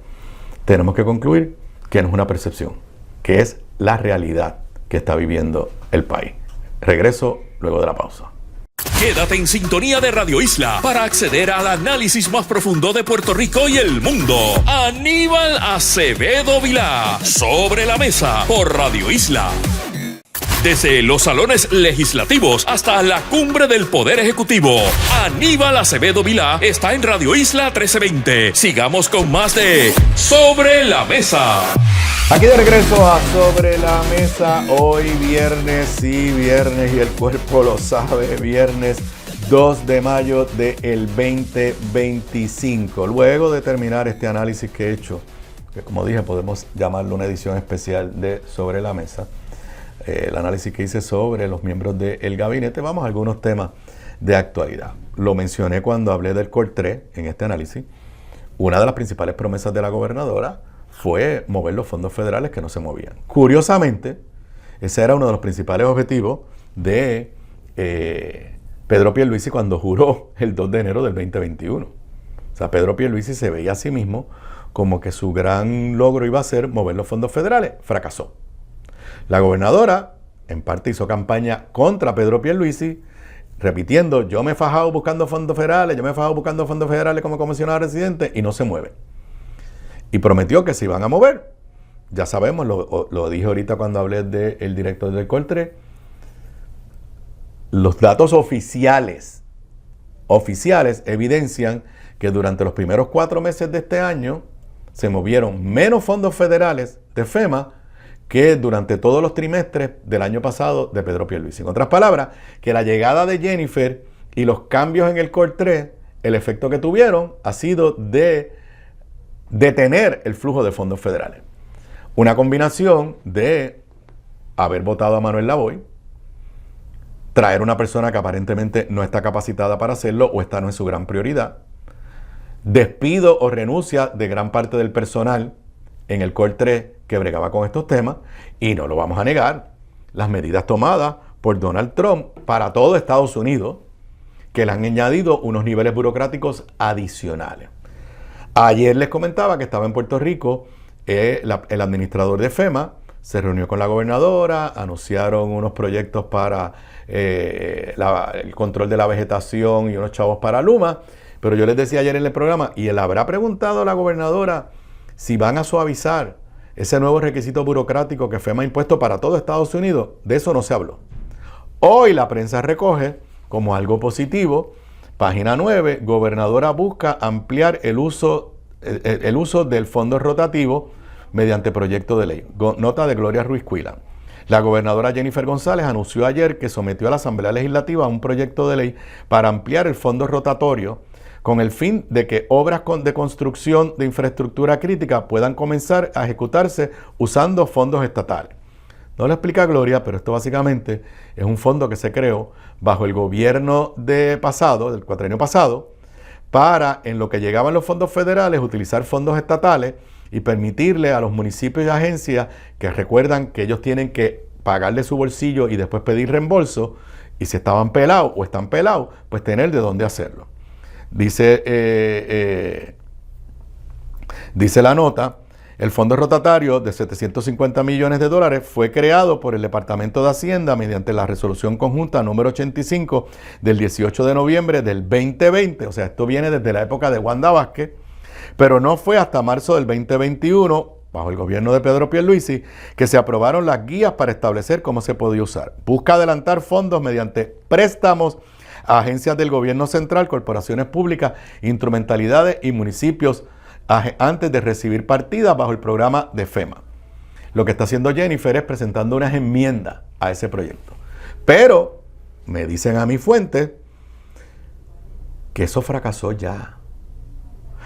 tenemos que concluir que no es una percepción, que es la realidad que está viviendo el país. Regreso luego de la pausa. Quédate en sintonía de Radio Isla para acceder al análisis más profundo de Puerto Rico y el mundo. Aníbal Acevedo Vilá, Sobre la Mesa, por Radio Isla. Desde los salones legislativos hasta la cumbre del Poder Ejecutivo, Aníbal Acevedo Vilá está en Radio Isla 1320. Sigamos con más de Sobre la Mesa. Aquí de regreso a Sobre la Mesa, hoy viernes y el cuerpo lo sabe, viernes 2 de mayo del 2025. Luego de terminar este análisis que he hecho, que como dije podemos llamarlo una edición especial de Sobre la Mesa, el análisis que hice sobre los miembros del gabinete, vamos a algunos temas de actualidad. Lo mencioné cuando hablé del Core 3 en este análisis. Una de las principales promesas de la gobernadora fue mover los fondos federales que no se movían. Curiosamente, ese era uno de los principales objetivos de Pedro Pierluisi cuando juró el 2 de enero del 2021. O sea, Pedro Pierluisi se veía a sí mismo como que su gran logro iba a ser mover los fondos federales. Fracasó. La gobernadora, en parte, hizo campaña contra Pedro Pierluisi, repitiendo, yo me he fajado buscando fondos federales, como comisionado residente, y no se mueve. Y prometió que se iban a mover. Ya sabemos, lo dije ahorita cuando hablé del director del Core 3, los datos oficiales evidencian que durante los primeros 4 meses de este año se movieron menos fondos federales de FEMA que durante todos los trimestres del año pasado de Pedro Pierluisi. En otras palabras, que la llegada de Jennifer y los cambios en el Core 3, el efecto que tuvieron ha sido de detener el flujo de fondos federales. Una combinación de haber votado a Manuel Lavoy, traer una persona que aparentemente no está capacitada para hacerlo o esta no es su gran prioridad, despido o renuncia de gran parte del personal en el Core 3 que bregaba con estos temas, y no lo vamos a negar, las medidas tomadas por Donald Trump para todo Estados Unidos, que le han añadido unos niveles burocráticos adicionales. Ayer les comentaba que estaba en Puerto Rico el administrador de FEMA, se reunió con la gobernadora, anunciaron unos proyectos para el control de la vegetación y unos chavos para Luma, pero yo les decía ayer en el programa, y él habrá preguntado a la gobernadora si van a suavizar ese nuevo requisito burocrático que FEMA ha impuesto para todo Estados Unidos. De eso no se habló. Hoy la prensa recoge como algo positivo, página 9, gobernadora busca ampliar el uso del fondo rotativo mediante proyecto de ley. Nota de Gloria Ruiz Cuila. La gobernadora Jennifer González anunció ayer que sometió a la Asamblea Legislativa un proyecto de ley para ampliar el fondo rotatorio con el fin de que obras de construcción de infraestructura crítica puedan comenzar a ejecutarse usando fondos estatales. No lo explica Gloria, pero esto básicamente es un fondo que se creó bajo el gobierno del cuatrienio pasado, para, en lo que llegaban los fondos federales, utilizar fondos estatales y permitirle a los municipios y agencias que recuerdan que ellos tienen que pagar de su bolsillo y después pedir reembolso, y si estaban pelados o están pelados, pues tener de dónde hacerlo. Dice la nota, el fondo rotatario de $750 millones fue creado por el Departamento de Hacienda mediante la resolución conjunta número 85 del 18 de noviembre del 2020. O sea, esto viene desde la época de Wanda Vázquez, pero no fue hasta marzo del 2021, bajo el gobierno de Pedro Pierluisi, que se aprobaron las guías para establecer cómo se podía usar. Busca adelantar fondos mediante préstamos agencias del gobierno central, corporaciones públicas, instrumentalidades y municipios antes de recibir partidas bajo el programa de FEMA. Lo que está haciendo Jennifer es presentando unas enmiendas a ese proyecto. Pero me dicen a mi fuente que eso fracasó ya.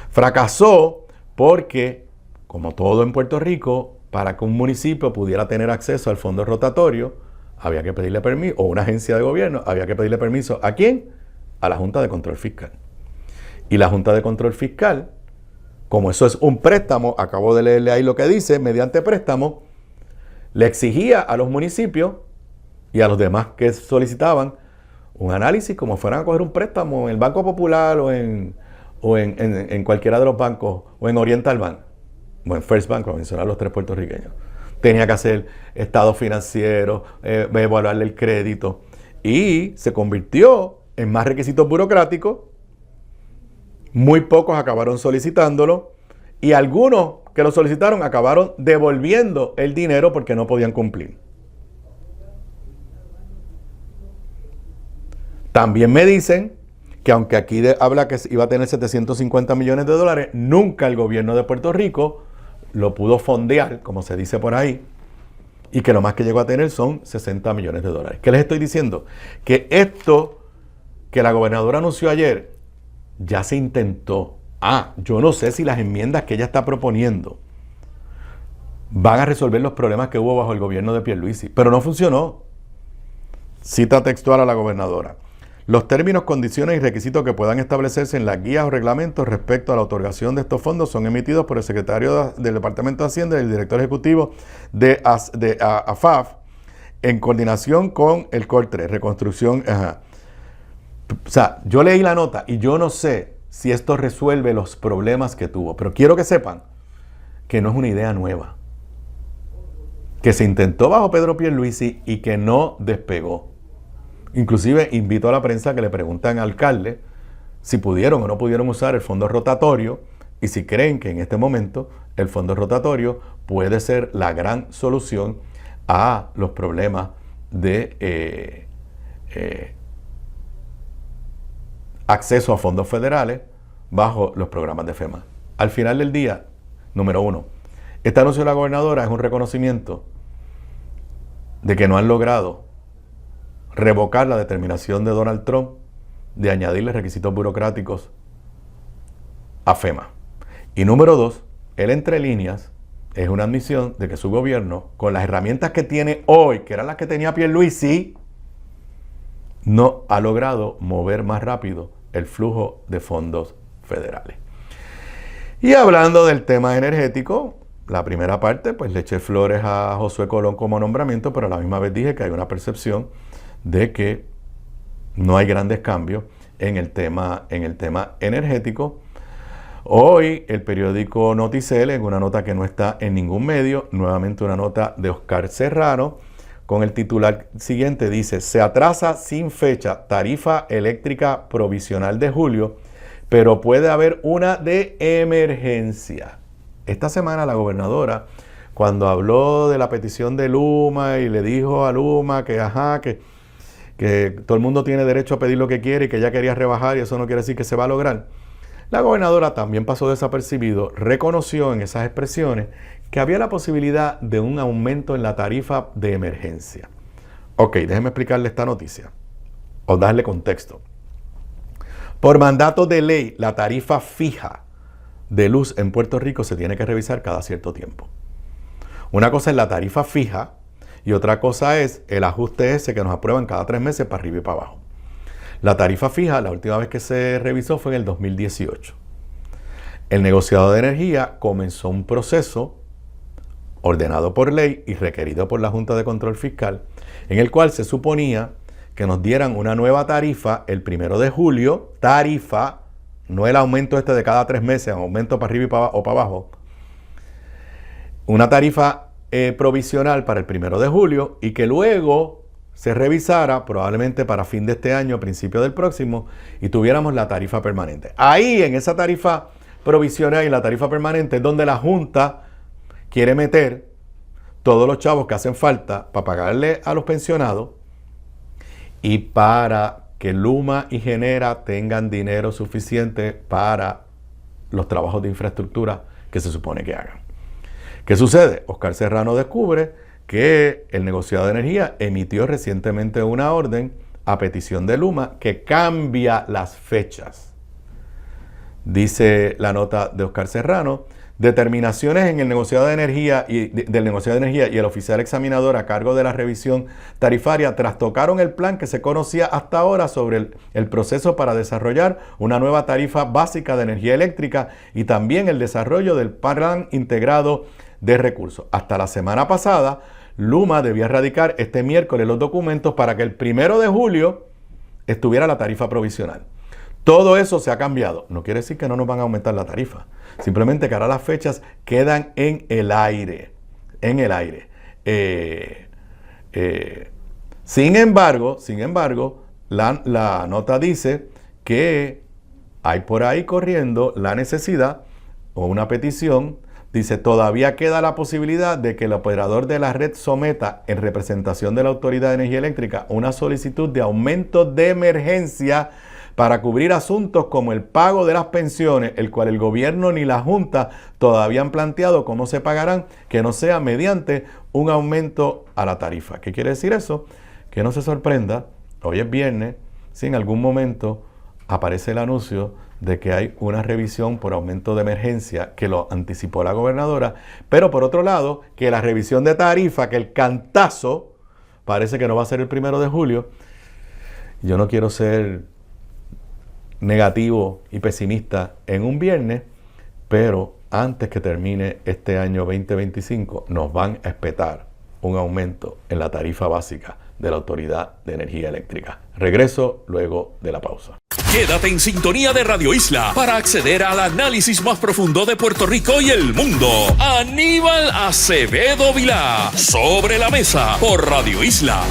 Fracasó porque, como todo en Puerto Rico, para que un municipio pudiera tener acceso al fondo rotatorio, había que pedirle permiso, o una agencia de gobierno, había que pedirle permiso. ¿A quién? A la Junta de Control Fiscal. Y la Junta de Control Fiscal, como eso es un préstamo, acabo de leerle ahí lo que dice, mediante préstamo, le exigía a los municipios y a los demás que solicitaban un análisis como fueran a coger un préstamo en el Banco Popular o en cualquiera de los bancos, o en Oriental Bank, o en First Bank, para mencionar los tres puertorriqueños. Tenía que hacer estado financiero, evaluarle el crédito, y se convirtió en más requisitos burocráticos. Muy pocos acabaron solicitándolo, y algunos que lo solicitaron acabaron devolviendo el dinero porque no podían cumplir. También me dicen que aunque aquí habla que iba a tener 750 millones de dólares, nunca el gobierno de Puerto Rico lo pudo fondear, como se dice por ahí, y que lo más que llegó a tener son 60 millones de dólares. ¿Qué les estoy diciendo? Que esto que la gobernadora anunció ayer ya se intentó. Yo no sé si las enmiendas que ella está proponiendo van a resolver los problemas que hubo bajo el gobierno de Pierluisi, pero no funcionó. Cita textual a la gobernadora: los términos, condiciones y requisitos que puedan establecerse en las guías o reglamentos respecto a la otorgación de estos fondos son emitidos por el secretario del Departamento de Hacienda y el director ejecutivo de AFAF en coordinación con el COR3, reconstrucción. O sea, yo leí la nota y yo no sé si esto resuelve los problemas que tuvo, pero quiero que sepan que no es una idea nueva, que se intentó bajo Pedro Pierluisi y que no despegó. Inclusive invito a la prensa a que le pregunten al alcalde si pudieron o no pudieron usar el fondo rotatorio y si creen que en este momento el fondo rotatorio puede ser la gran solución a los problemas de acceso a fondos federales bajo los programas de FEMA. Al final del día, número uno, este anuncio de la gobernadora es un reconocimiento de que no han logrado revocar la determinación de Donald Trump de añadirle requisitos burocráticos a FEMA. Y número dos, él entre líneas es una admisión de que su gobierno, con las herramientas que tiene hoy, que eran las que tenía Pierluisi, no ha logrado mover más rápido el flujo de fondos federales. Y hablando del tema energético, la primera parte, pues le eché flores a Josué Colón como nombramiento, pero a la misma vez dije que hay una percepción de que no hay grandes cambios en el tema energético. Hoy el periódico Noticel, en una nota que no está en ningún medio, nuevamente una nota de Oscar Serrano, con el titular siguiente, dice: se atrasa sin fecha tarifa eléctrica provisional de julio, pero puede haber una de emergencia. Esta semana la gobernadora, cuando habló de la petición de Luma y le dijo a Luma que todo el mundo tiene derecho a pedir lo que quiere y que ella quería rebajar y eso no quiere decir que se va a lograr, la gobernadora también pasó desapercibido, reconoció en esas expresiones que había la posibilidad de un aumento en la tarifa de emergencia. Ok, déjeme explicarle esta noticia o darle contexto. Por mandato de ley, la tarifa fija de luz en Puerto Rico se tiene que revisar cada cierto tiempo. Una cosa es la tarifa fija y otra cosa es el ajuste ese que nos aprueban cada 3 meses para arriba y para abajo. La tarifa fija, la última vez que se revisó fue en el 2018. El negociado de energía comenzó un proceso ordenado por ley y requerido por la Junta de Control Fiscal, en el cual se suponía que nos dieran una nueva tarifa el 1 de julio, tarifa, no el aumento este de cada 3 meses, aumento para arriba o para abajo, una tarifa provisional para el 1 de julio y que luego se revisara probablemente para fin de este año, principio del próximo, y tuviéramos la tarifa permanente. Ahí en esa tarifa provisional y la tarifa permanente es donde la Junta quiere meter todos los chavos que hacen falta para pagarle a los pensionados y para que Luma y Genera tengan dinero suficiente para los trabajos de infraestructura que se supone que hagan. ¿Qué sucede? Oscar Serrano descubre que el negociado de energía emitió recientemente una orden a petición de Luma que cambia las fechas. Dice la nota de Oscar Serrano: determinaciones en el negociado de energía del negociado de energía y el oficial examinador a cargo de la revisión tarifaria trastocaron el plan que se conocía hasta ahora sobre el proceso para desarrollar una nueva tarifa básica de energía eléctrica y también el desarrollo del plan integrado de recursos. Hasta la semana pasada, Luma debía radicar este miércoles los documentos para que el 1 de julio estuviera la tarifa provisional. Todo eso se ha cambiado. No quiere decir que no nos van a aumentar la tarifa. Simplemente que ahora las fechas quedan en el aire. En el aire. Sin embargo, la nota dice que hay por ahí corriendo la necesidad o una petición. Dice: todavía queda la posibilidad de que el operador de la red someta en representación de la Autoridad de Energía Eléctrica una solicitud de aumento de emergencia para cubrir asuntos como el pago de las pensiones, el cual el gobierno ni la Junta todavía han planteado cómo se pagarán, que no sea mediante un aumento a la tarifa. ¿Qué quiere decir eso? Que no se sorprenda, hoy es viernes, si en algún momento aparece el anuncio de que hay una revisión por aumento de emergencia, que lo anticipó la gobernadora, pero por otro lado, que la revisión de tarifa, que el cantazo parece que no va a ser el 1 de julio. Yo no quiero ser negativo y pesimista en un viernes, pero antes que termine este año 2025 nos van a espetar un aumento en la tarifa básica de la Autoridad de Energía Eléctrica. Regreso luego de la pausa. Quédate en sintonía de Radio Isla para acceder al análisis más profundo de Puerto Rico y el mundo. Aníbal Acevedo Vilá, Sobre la Mesa, por Radio Isla.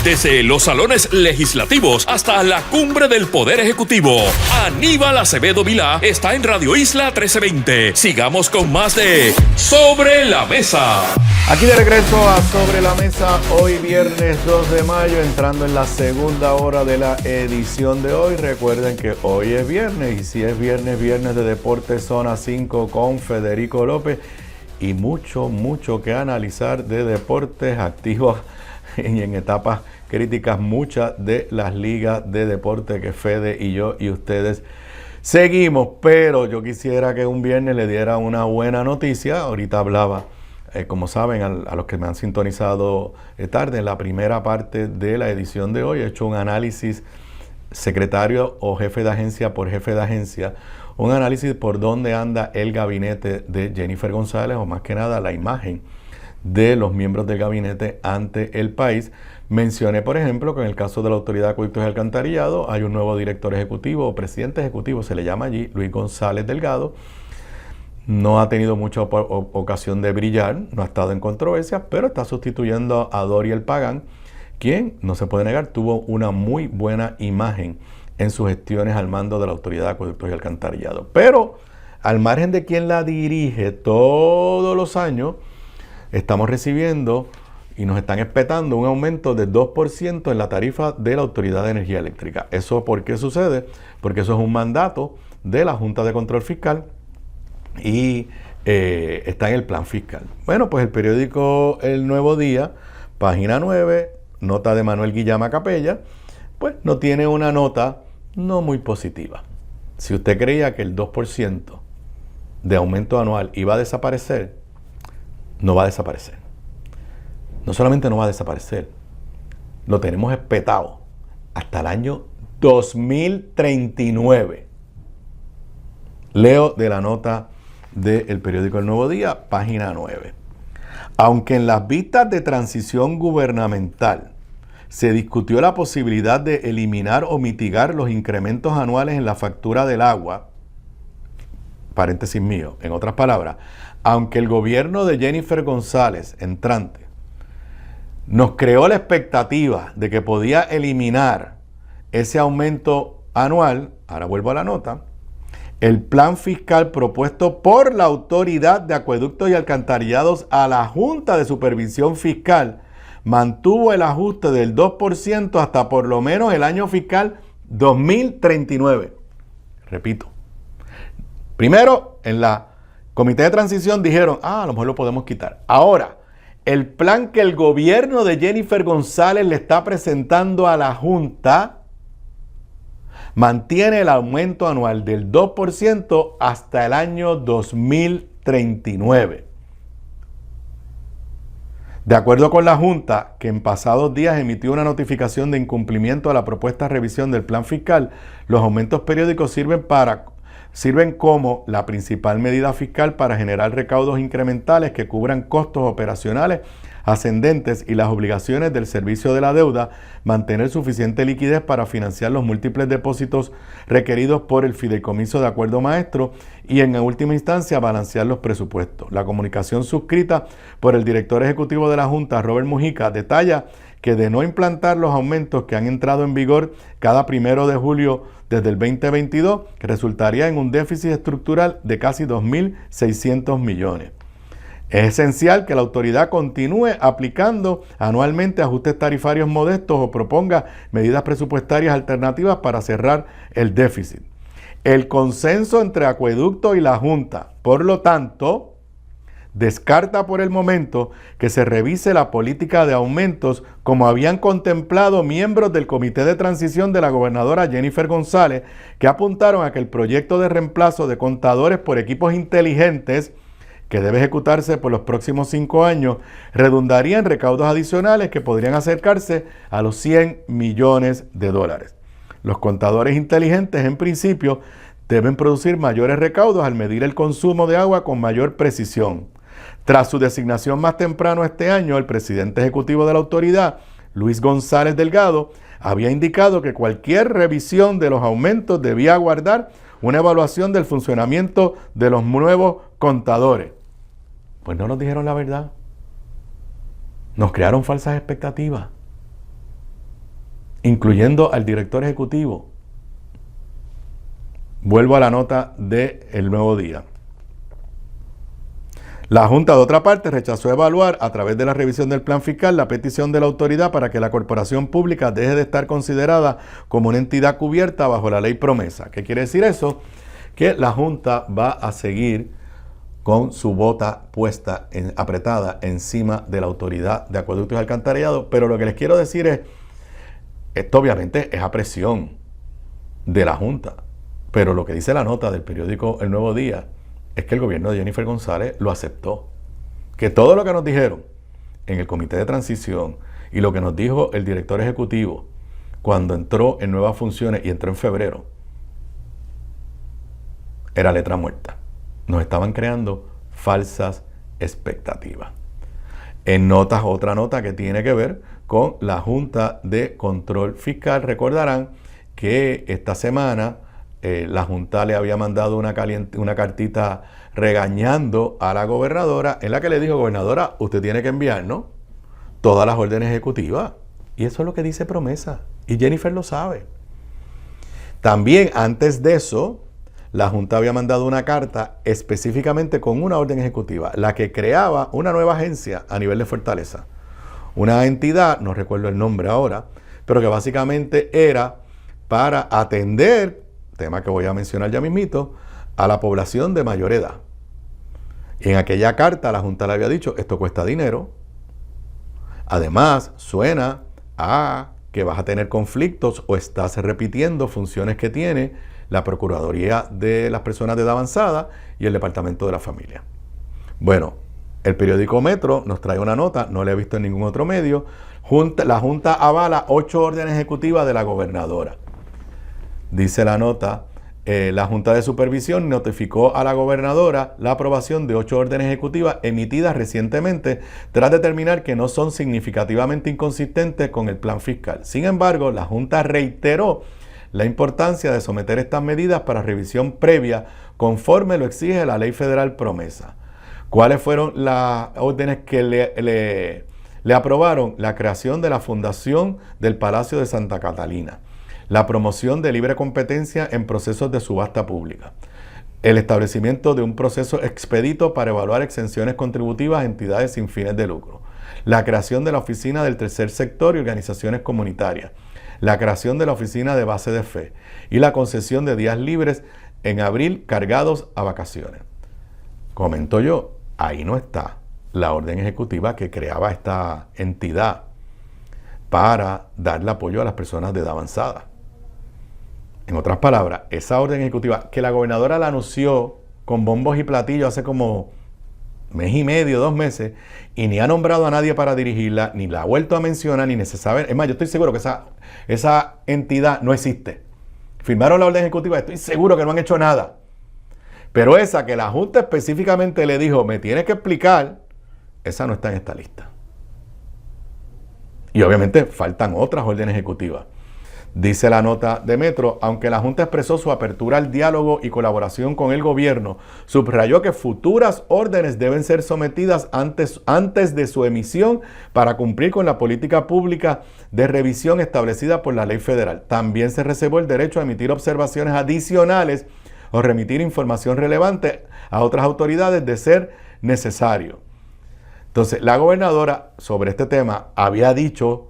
Desde los salones legislativos hasta la cumbre del Poder Ejecutivo, Aníbal Acevedo Vilá está en Radio Isla 1320. Sigamos con más de Sobre la Mesa. Aquí de regreso a Sobre la Mesa, hoy viernes 2 de mayo, entrando en la segunda hora de la edición de hoy. Recuerden que hoy es viernes, y si es viernes, viernes de Deportes Zona 5 con Federico López, y mucho que analizar de deportes activos y en etapas críticas, muchas de las ligas de deporte que Fede y yo y ustedes seguimos. Pero yo quisiera que un viernes le diera una buena noticia. Ahorita hablaba, como saben, a los que me han sintonizado tarde, en la primera parte de la edición de hoy he hecho un análisis secretario o jefe de agencia por jefe de agencia, un análisis por dónde anda el gabinete de Jennifer González, o más que nada la imagen de los miembros del gabinete ante el país. Mencioné, por ejemplo, que en el caso de la Autoridad de Acueductos y Alcantarillado hay un nuevo director ejecutivo o presidente ejecutivo, se le llama allí, Luis González Delgado. No ha tenido mucha ocasión de brillar, no ha estado en controversia, pero está sustituyendo a Doriel Pagán, quien, no se puede negar, tuvo una muy buena imagen en sus gestiones al mando de la Autoridad de Acueductos y Alcantarillado. Pero, al margen de quien la dirige todos los años, estamos recibiendo y nos están espetando un aumento de 2% en la tarifa de la Autoridad de Energía Eléctrica. ¿Eso por qué sucede? Porque eso es un mandato de la Junta de Control Fiscal y está en el plan fiscal. Bueno, pues el periódico El Nuevo Día, página 9, nota de Manuel Guillama Capella, pues no tiene una nota no muy positiva. Si usted creía que el 2% de aumento anual iba a desaparecer, no va a desaparecer. No solamente no va a desaparecer, lo tenemos espetado hasta el año 2039. Leo de la nota del periódico El Nuevo Día, página 9. Aunque en las vistas de transición gubernamental se discutió la posibilidad de eliminar o mitigar los incrementos anuales en la factura del agua, paréntesis mío, en otras palabras, aunque el gobierno de Jennifer González, entrante, nos creó la expectativa de que podía eliminar ese aumento anual, ahora vuelvo a la nota, el plan fiscal propuesto por la Autoridad de Acueductos y Alcantarillados a la Junta de Supervisión Fiscal mantuvo el ajuste del 2% hasta por lo menos el año fiscal 2039. Repito. Primero, en la comité de transición dijeron, a lo mejor lo podemos quitar. Ahora, el plan que el gobierno de Jennifer González le está presentando a la Junta mantiene el aumento anual del 2% hasta el año 2039. De acuerdo con la Junta, que en pasados días emitió una notificación de incumplimiento a la propuesta de revisión del plan fiscal, los aumentos periódicos sirven como la principal medida fiscal para generar recaudos incrementales que cubran costos operacionales ascendentes y las obligaciones del servicio de la deuda, mantener suficiente liquidez para financiar los múltiples depósitos requeridos por el fideicomiso de acuerdo maestro y en última instancia balancear los presupuestos. La comunicación suscrita por el director ejecutivo de la Junta, Robert Mujica, detalla que de no implantar los aumentos que han entrado en vigor cada 1 de julio desde el 2022, resultaría en un déficit estructural de casi 2.600 millones. Es esencial que la autoridad continúe aplicando anualmente ajustes tarifarios modestos o proponga medidas presupuestarias alternativas para cerrar el déficit. El consenso entre Acueducto y la Junta, por lo tanto, descarta por el momento que se revise la política de aumentos como habían contemplado miembros del comité de transición de la gobernadora Jennifer González, que apuntaron a que el proyecto de reemplazo de contadores por equipos inteligentes que debe ejecutarse por los próximos 5 años, redundaría en recaudos adicionales que podrían acercarse a los $100 millones. Los contadores inteligentes, en principio, deben producir mayores recaudos al medir el consumo de agua con mayor precisión. Tras su designación más temprano este año, el presidente ejecutivo de la autoridad, Luis González Delgado, había indicado que cualquier revisión de los aumentos debía guardar una evaluación del funcionamiento de los nuevos contadores. Pues no nos dijeron la verdad. Nos crearon falsas expectativas, incluyendo al director ejecutivo. Vuelvo a la nota de El Nuevo Día. La Junta, de otra parte, rechazó evaluar a través de la revisión del plan fiscal la petición de la autoridad para que la corporación pública deje de estar considerada como una entidad cubierta bajo la ley promesa. ¿Qué quiere decir eso? Que la Junta va a seguir con su bota puesta, apretada encima de la autoridad de acueductos y alcantarillado. Pero lo que les quiero decir es, esto obviamente es a presión de la Junta, pero lo que dice la nota del periódico El Nuevo Día es que el gobierno de Jennifer González lo aceptó. Que todo lo que nos dijeron en el comité de transición y lo que nos dijo el director ejecutivo cuando entró en nuevas funciones y entró en febrero, era letra muerta. Nos estaban creando falsas expectativas. En notas, otra nota que tiene que ver con la Junta de Control Fiscal. Recordarán que esta semana la Junta le había mandado una cartita regañando a la gobernadora, en la que le dijo: gobernadora, usted tiene que enviarnos todas las órdenes ejecutivas. Y eso es lo que dice promesa. Y Jennifer lo sabe. También antes de eso, la Junta había mandado una carta específicamente con una orden ejecutiva, la que creaba una nueva agencia a nivel de Fortaleza. Una entidad, no recuerdo el nombre ahora, pero que básicamente era para atender, tema que voy a mencionar ya mismito, a la población de mayor edad. Y en aquella carta la Junta le había dicho: esto cuesta dinero. Además, suena a que vas a tener conflictos o estás repitiendo funciones que tiene la Procuraduría de las Personas de Edad Avanzada y el Departamento de la Familia. Bueno, el periódico Metro nos trae una nota, no la he visto en ningún otro medio. La Junta avala 8 órdenes ejecutivas de la gobernadora. Dice la nota, la Junta de Supervisión notificó a la gobernadora la aprobación de 8 órdenes ejecutivas emitidas recientemente tras determinar que no son significativamente inconsistentes con el plan fiscal. Sin embargo, la Junta reiteró la importancia de someter estas medidas para revisión previa conforme lo exige la ley federal promesa. ¿Cuáles fueron las órdenes que le aprobaron? La creación de la Fundación del Palacio de Santa Catalina, la promoción de libre competencia en procesos de subasta pública, el establecimiento de un proceso expedito para evaluar exenciones contributivas a entidades sin fines de lucro, la creación de la Oficina del Tercer Sector y Organizaciones Comunitarias, la creación de la Oficina de Base de Fe y la concesión de días libres en abril cargados a vacaciones. Comento yo, ahí no está la orden ejecutiva que creaba esta entidad para darle apoyo a las personas de edad avanzada. En otras palabras, esa orden ejecutiva que la gobernadora la anunció con bombos y platillos hace como mes y medio, 2 meses, y ni ha nombrado a nadie para dirigirla, ni la ha vuelto a mencionar, ni necesariamente. Es más, yo estoy seguro que esa entidad no existe. Firmaron la orden ejecutiva, estoy seguro que no han hecho nada. Pero esa que la Junta específicamente le dijo, me tienes que explicar, esa no está en esta lista. Y obviamente faltan otras órdenes ejecutivas. Dice la nota de Metro, aunque la Junta expresó su apertura al diálogo y colaboración con el gobierno, subrayó que futuras órdenes deben ser sometidas antes de su emisión para cumplir con la política pública de revisión establecida por la ley federal. También se reservó el derecho a emitir observaciones adicionales o remitir información relevante a otras autoridades de ser necesario. Entonces, la gobernadora sobre este tema había dicho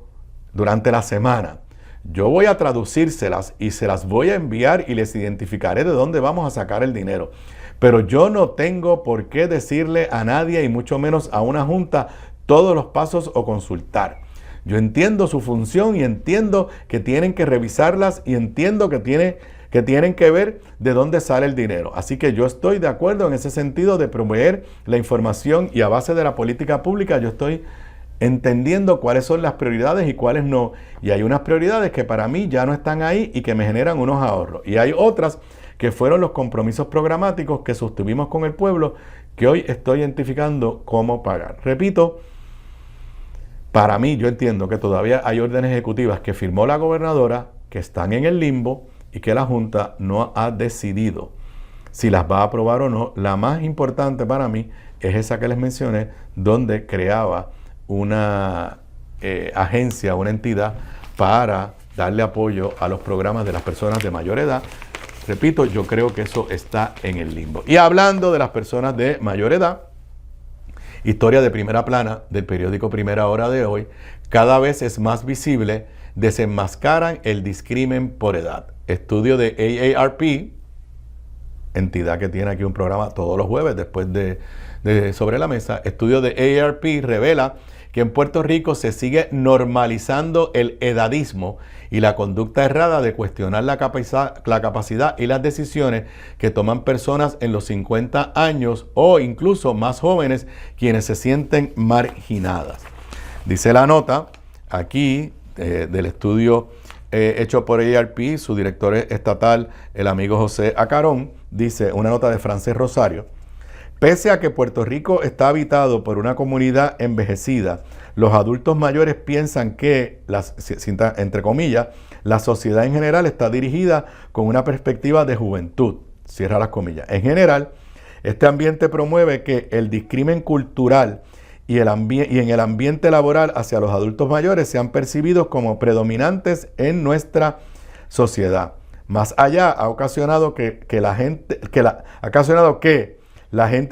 durante la semana, yo voy a traducírselas y se las voy a enviar y les identificaré de dónde vamos a sacar el dinero. Pero yo no tengo por qué decirle a nadie y mucho menos a una junta todos los pasos o consultar. Yo entiendo su función y entiendo que tienen que revisarlas y entiendo que tienen que ver de dónde sale el dinero. Así que yo estoy de acuerdo en ese sentido de proveer la información y a base de la política pública yo estoy entendiendo cuáles son las prioridades y cuáles no. Y hay unas prioridades que para mí ya no están ahí y que me generan unos ahorros. Y hay otras que fueron los compromisos programáticos que sostuvimos con el pueblo que hoy estoy identificando cómo pagar. Repito, para mí yo entiendo que todavía hay órdenes ejecutivas que firmó la gobernadora que están en el limbo y que la Junta no ha decidido si las va a aprobar o no. La más importante para mí es esa que les mencioné, donde creaba una agencia, una entidad para darle apoyo a los programas de las personas de mayor edad. Repito, yo creo que eso está en el limbo. Y hablando de las personas de mayor edad, historia de primera plana del periódico Primera Hora de hoy, cada vez es más visible, desenmascaran el discrimen por edad. Estudio de AARP, entidad que tiene aquí un programa todos los jueves después de Sobre la Mesa. Estudio de AARP revela que en Puerto Rico se sigue normalizando el edadismo y la conducta errada de cuestionar la capacidad y las decisiones que toman personas en los 50 años o incluso más jóvenes quienes se sienten marginadas. Dice la nota aquí del estudio hecho por AARP, su director estatal, el amigo José Acarón, dice una nota de Frances Rosario. Pese a que Puerto Rico está habitado por una comunidad envejecida, los adultos mayores piensan que, entre comillas, la sociedad en general está dirigida con una perspectiva de juventud. Cierra las comillas. En general, este ambiente promueve que el discrimen cultural y en el ambiente laboral hacia los adultos mayores sean percibidos como predominantes en nuestra sociedad. Más allá, ha ocasionado que la gente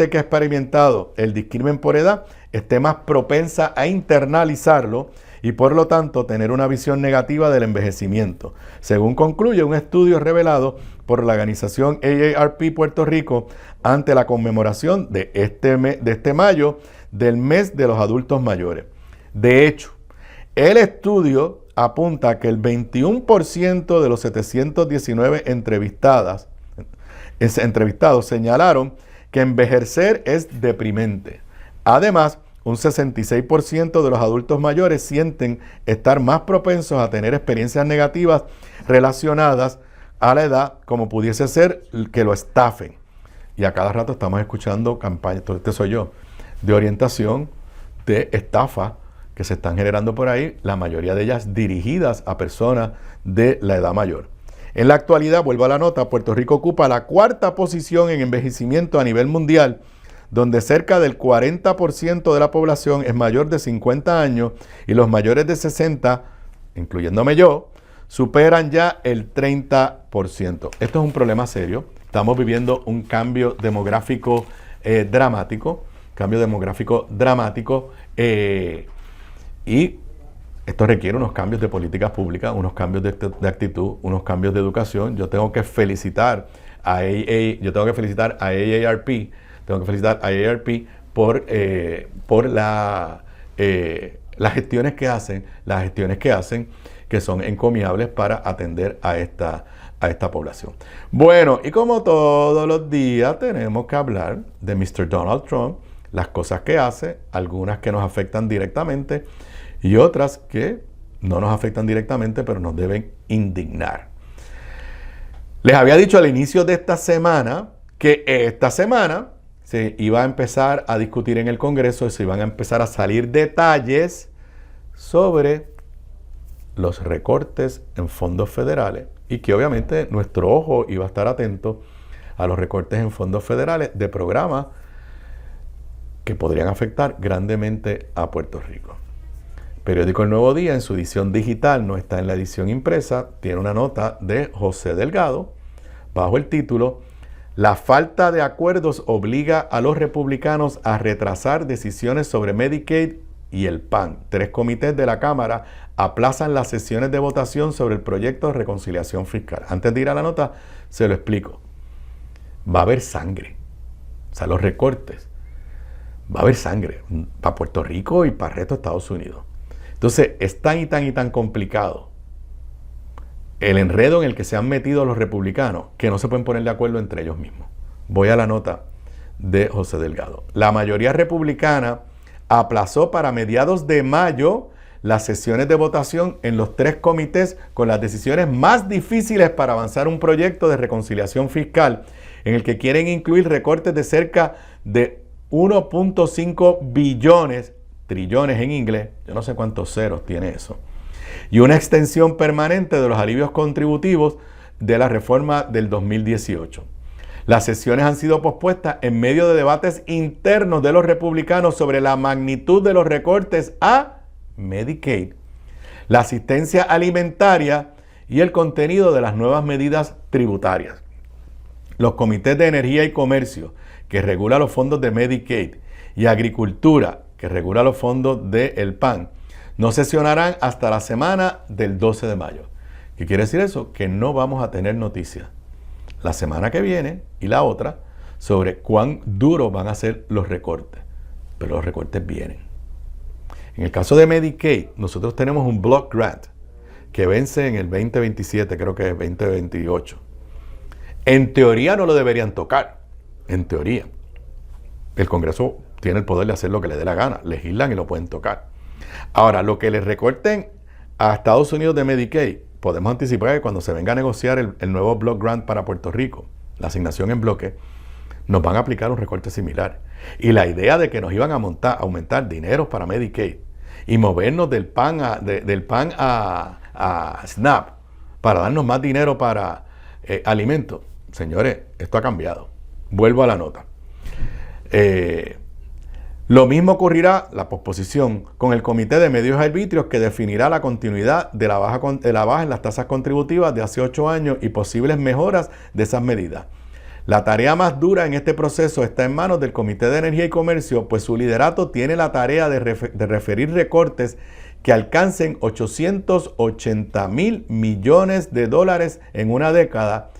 que ha experimentado el discrimen por edad esté más propensa a internalizarlo y por lo tanto tener una visión negativa del envejecimiento. Según concluye un estudio revelado por la organización AARP Puerto Rico ante la conmemoración de este mayo del mes de los adultos mayores. De hecho, el estudio apunta que el 21% de los 719 entrevistados señalaron que envejecer es deprimente. Además, un 66% de los adultos mayores sienten estar más propensos a tener experiencias negativas relacionadas a la edad, como pudiese ser que lo estafen. Y a cada rato estamos escuchando campañas, este soy yo, de orientación, de estafa que se están generando por ahí, la mayoría de ellas dirigidas a personas de la edad mayor. En la actualidad, vuelvo a la nota, Puerto Rico ocupa la 4ª posición en envejecimiento a nivel mundial, donde cerca del 40% de la población es mayor de 50 años y los mayores de 60, incluyéndome yo, superan ya el 30%. Esto es un problema serio. Estamos viviendo un cambio demográfico dramático, Y esto requiere unos cambios de políticas públicas, unos cambios de actitud, unos cambios de educación. Yo tengo que felicitar a AARP por las gestiones que hacen, que son encomiables para atender a esta población. Bueno, y como todos los días tenemos que hablar de Mr. Donald Trump, las cosas que hace, algunas que nos afectan directamente y otras que no nos afectan directamente, pero nos deben indignar. Les había dicho al inicio de esta semana que esta semana se iba a empezar a discutir en el Congreso y se iban a empezar a salir detalles sobre los recortes en fondos federales y que obviamente nuestro ojo iba a estar atento a los recortes en fondos federales de programas que podrían afectar grandemente a Puerto Rico. Periódico El Nuevo Día, en su edición digital, no está en la edición impresa, tiene una nota de José Delgado bajo el título "La falta de acuerdos obliga a los republicanos a retrasar decisiones sobre Medicaid y el PAN. 3 comités de la Cámara aplazan las sesiones de votación sobre el proyecto de reconciliación fiscal". Antes de ir a la nota, se lo explico. Va a haber sangre. O sea, los recortes. Va a haber sangre para Puerto Rico y para el resto de Estados Unidos. Entonces, es tan y tan complicado el enredo en el que se han metido los republicanos que no se pueden poner de acuerdo entre ellos mismos. Voy a la nota de José Delgado. La mayoría republicana aplazó para mediados de mayo las sesiones de votación en los 3 comités con las decisiones más difíciles para avanzar un proyecto de reconciliación fiscal en el que quieren incluir recortes de cerca de 1.5 billones, trillones en inglés, yo no sé cuántos ceros tiene eso, y una extensión permanente de los alivios contributivos de la reforma del 2018. Las sesiones han sido pospuestas en medio de debates internos de los republicanos sobre la magnitud de los recortes a Medicaid, la asistencia alimentaria y el contenido de las nuevas medidas tributarias. Los comités de energía y comercio, que regula los fondos de Medicaid, y agricultura, que regula los fondos del PAN, no sesionarán hasta la semana del 12 de mayo. ¿Qué quiere decir eso? Que no vamos a tener noticias la semana que viene y la otra sobre cuán duros van a ser los recortes. Pero los recortes vienen. En el caso de Medicaid, nosotros tenemos un block grant que vence en el 2027, creo que es 2028. En teoría no lo deberían tocar. En teoría. El Congreso tiene el poder de hacer lo que le dé la gana. Legislan y lo pueden tocar. Ahora, lo que les recorten a Estados Unidos de Medicaid, podemos anticipar que cuando se venga a negociar el nuevo block grant para Puerto Rico, la asignación en bloque, nos van a aplicar un recorte similar. Y la idea de que nos iban a aumentar dineros para Medicaid y movernos del PAN a SNAP para darnos más dinero para alimentos, señores, esto ha cambiado. Vuelvo a la nota. Lo mismo ocurrirá, la posposición, con el Comité de Medios y Arbitrios, que definirá la continuidad de la baja en las tasas contributivas de hace 8 años y posibles mejoras de esas medidas. La tarea más dura en este proceso está en manos del Comité de Energía y Comercio, pues su liderato tiene la tarea de referir recortes que alcancen 880 mil millones de dólares en una década,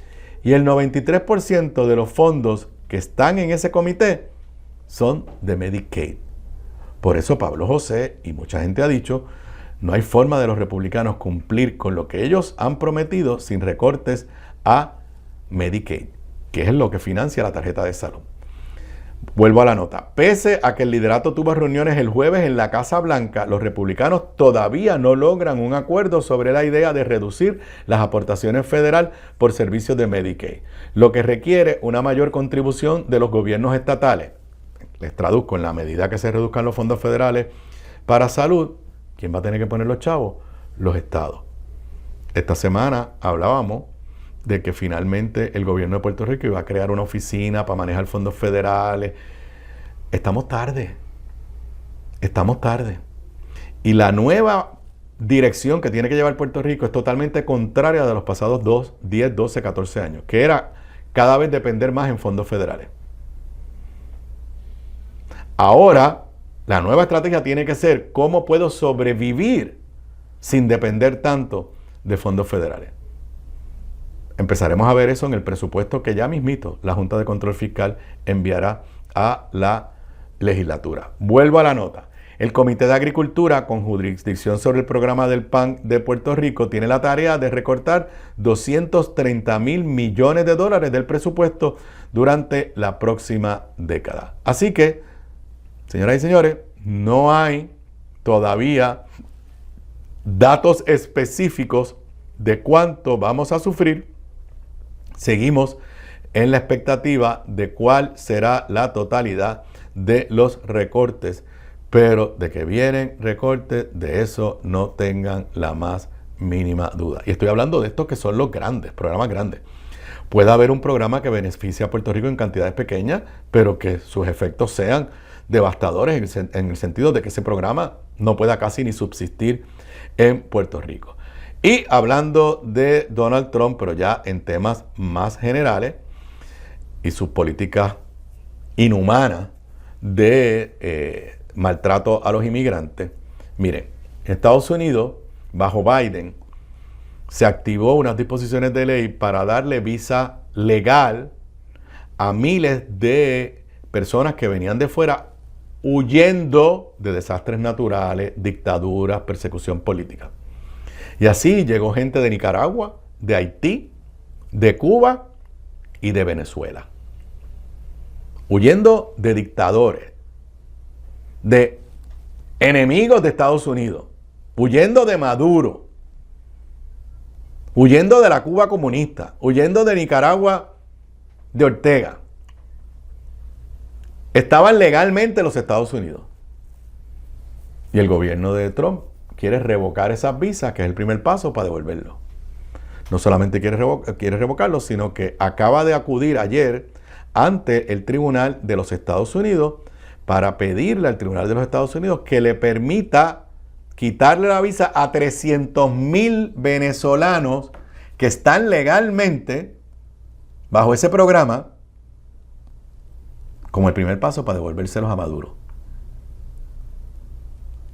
y el 93% de los fondos que están en ese comité son de Medicaid. Por eso Pablo José y mucha gente ha dicho, no hay forma de los republicanos cumplir con lo que ellos han prometido sin recortes a Medicaid, que es lo que financia la tarjeta de salud. Vuelvo a la nota. Pese a que el liderato tuvo reuniones el jueves en la Casa Blanca, los republicanos todavía no logran un acuerdo sobre la idea de reducir las aportaciones federales por servicios de Medicaid, lo que requiere una mayor contribución de los gobiernos estatales. Les traduzco, en la medida que se reduzcan los fondos federales para salud, ¿quién va a tener que poner los chavos? Los estados. Esta semana hablábamos de que finalmente el gobierno de Puerto Rico iba a crear una oficina para manejar fondos federales. Estamos tarde. Y la nueva dirección que tiene que llevar Puerto Rico es totalmente contraria de los pasados 10, 12, 14 años, que era cada vez depender más en fondos federales. Ahora, La nueva estrategia tiene que ser cómo puedo sobrevivir sin depender tanto de fondos federales. Empezaremos a ver eso en el presupuesto que ya mismito la Junta de Control Fiscal enviará a la legislatura. Vuelvo a la nota. El Comité de Agricultura, con jurisdicción sobre el programa del PAN de Puerto Rico, tiene la tarea de recortar $230,000 millones del presupuesto durante la próxima década. Así que, señoras y señores, no hay todavía datos específicos de cuánto vamos a sufrir. Seguimos en la expectativa de cuál será la totalidad de los recortes, pero de que vienen recortes, de eso no tengan la más mínima duda. Y estoy hablando de estos que son los grandes, programas grandes. Puede haber un programa que beneficie a Puerto Rico en cantidades pequeñas, pero que sus efectos sean devastadores en el sentido de que ese programa no pueda casi ni subsistir en Puerto Rico. Y hablando de Donald Trump, pero ya en temas más generales y sus políticas inhumanas de maltrato a los inmigrantes. Miren, en Estados Unidos, bajo Biden, se activó unas disposiciones de ley para darle visa legal a miles de personas que venían de fuera huyendo de desastres naturales, dictaduras, persecución política. Y así llegó gente de Nicaragua, de Haití, de Cuba y de Venezuela. Huyendo de dictadores, de enemigos de Estados Unidos, huyendo de Maduro, huyendo de la Cuba comunista, huyendo de Nicaragua de Ortega. Estaban legalmente en los Estados Unidos. Y el gobierno de Trump quiere revocar esas visas, que es el primer paso para devolverlo. No solamente quiere revocarlo, sino que acaba de acudir ayer ante el Tribunal de los Estados Unidos para pedirle al Tribunal de los Estados Unidos que le permita quitarle la visa a 300,000 venezolanos que están legalmente bajo ese programa, como el primer paso para devolvérselos a Maduro.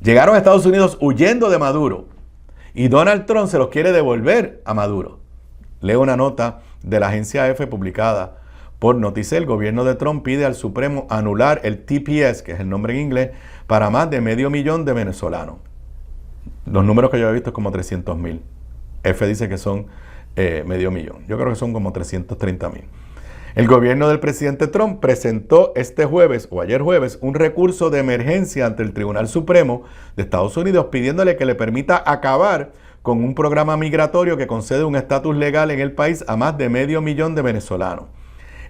Llegaron a Estados Unidos huyendo de Maduro y Donald Trump se los quiere devolver a Maduro. Leo una nota de la agencia EFE publicada por Noticel. El gobierno de Trump pide al Supremo anular el TPS, que es el nombre en inglés, para más de 500,000 de venezolanos. Los números que yo he visto es como 300,000. EFE dice que son 500,000. Yo creo que son como 330,000. El gobierno del presidente Trump presentó este jueves o ayer jueves un recurso de emergencia ante el Tribunal Supremo de Estados Unidos pidiéndole que le permita acabar con un programa migratorio que concede un estatus legal en el país a más de 500,000 de venezolanos.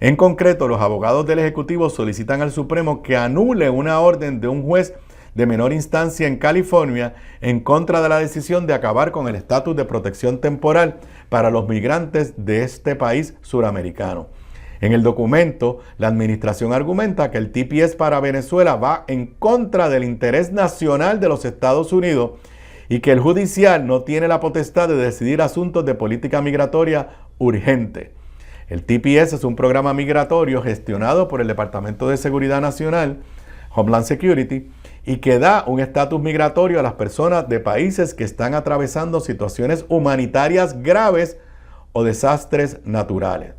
En concreto, los abogados del Ejecutivo solicitan al Supremo que anule una orden de un juez de menor instancia en California en contra de la decisión de acabar con el estatus de protección temporal para los migrantes de este país suramericano. En el documento, la administración argumenta que el TPS para Venezuela va en contra del interés nacional de los Estados Unidos y que el judicial no tiene la potestad de decidir asuntos de política migratoria urgente. El TPS es un programa migratorio gestionado por el Departamento de Seguridad Nacional, Homeland Security, y que da un estatus migratorio a las personas de países que están atravesando situaciones humanitarias graves o desastres naturales.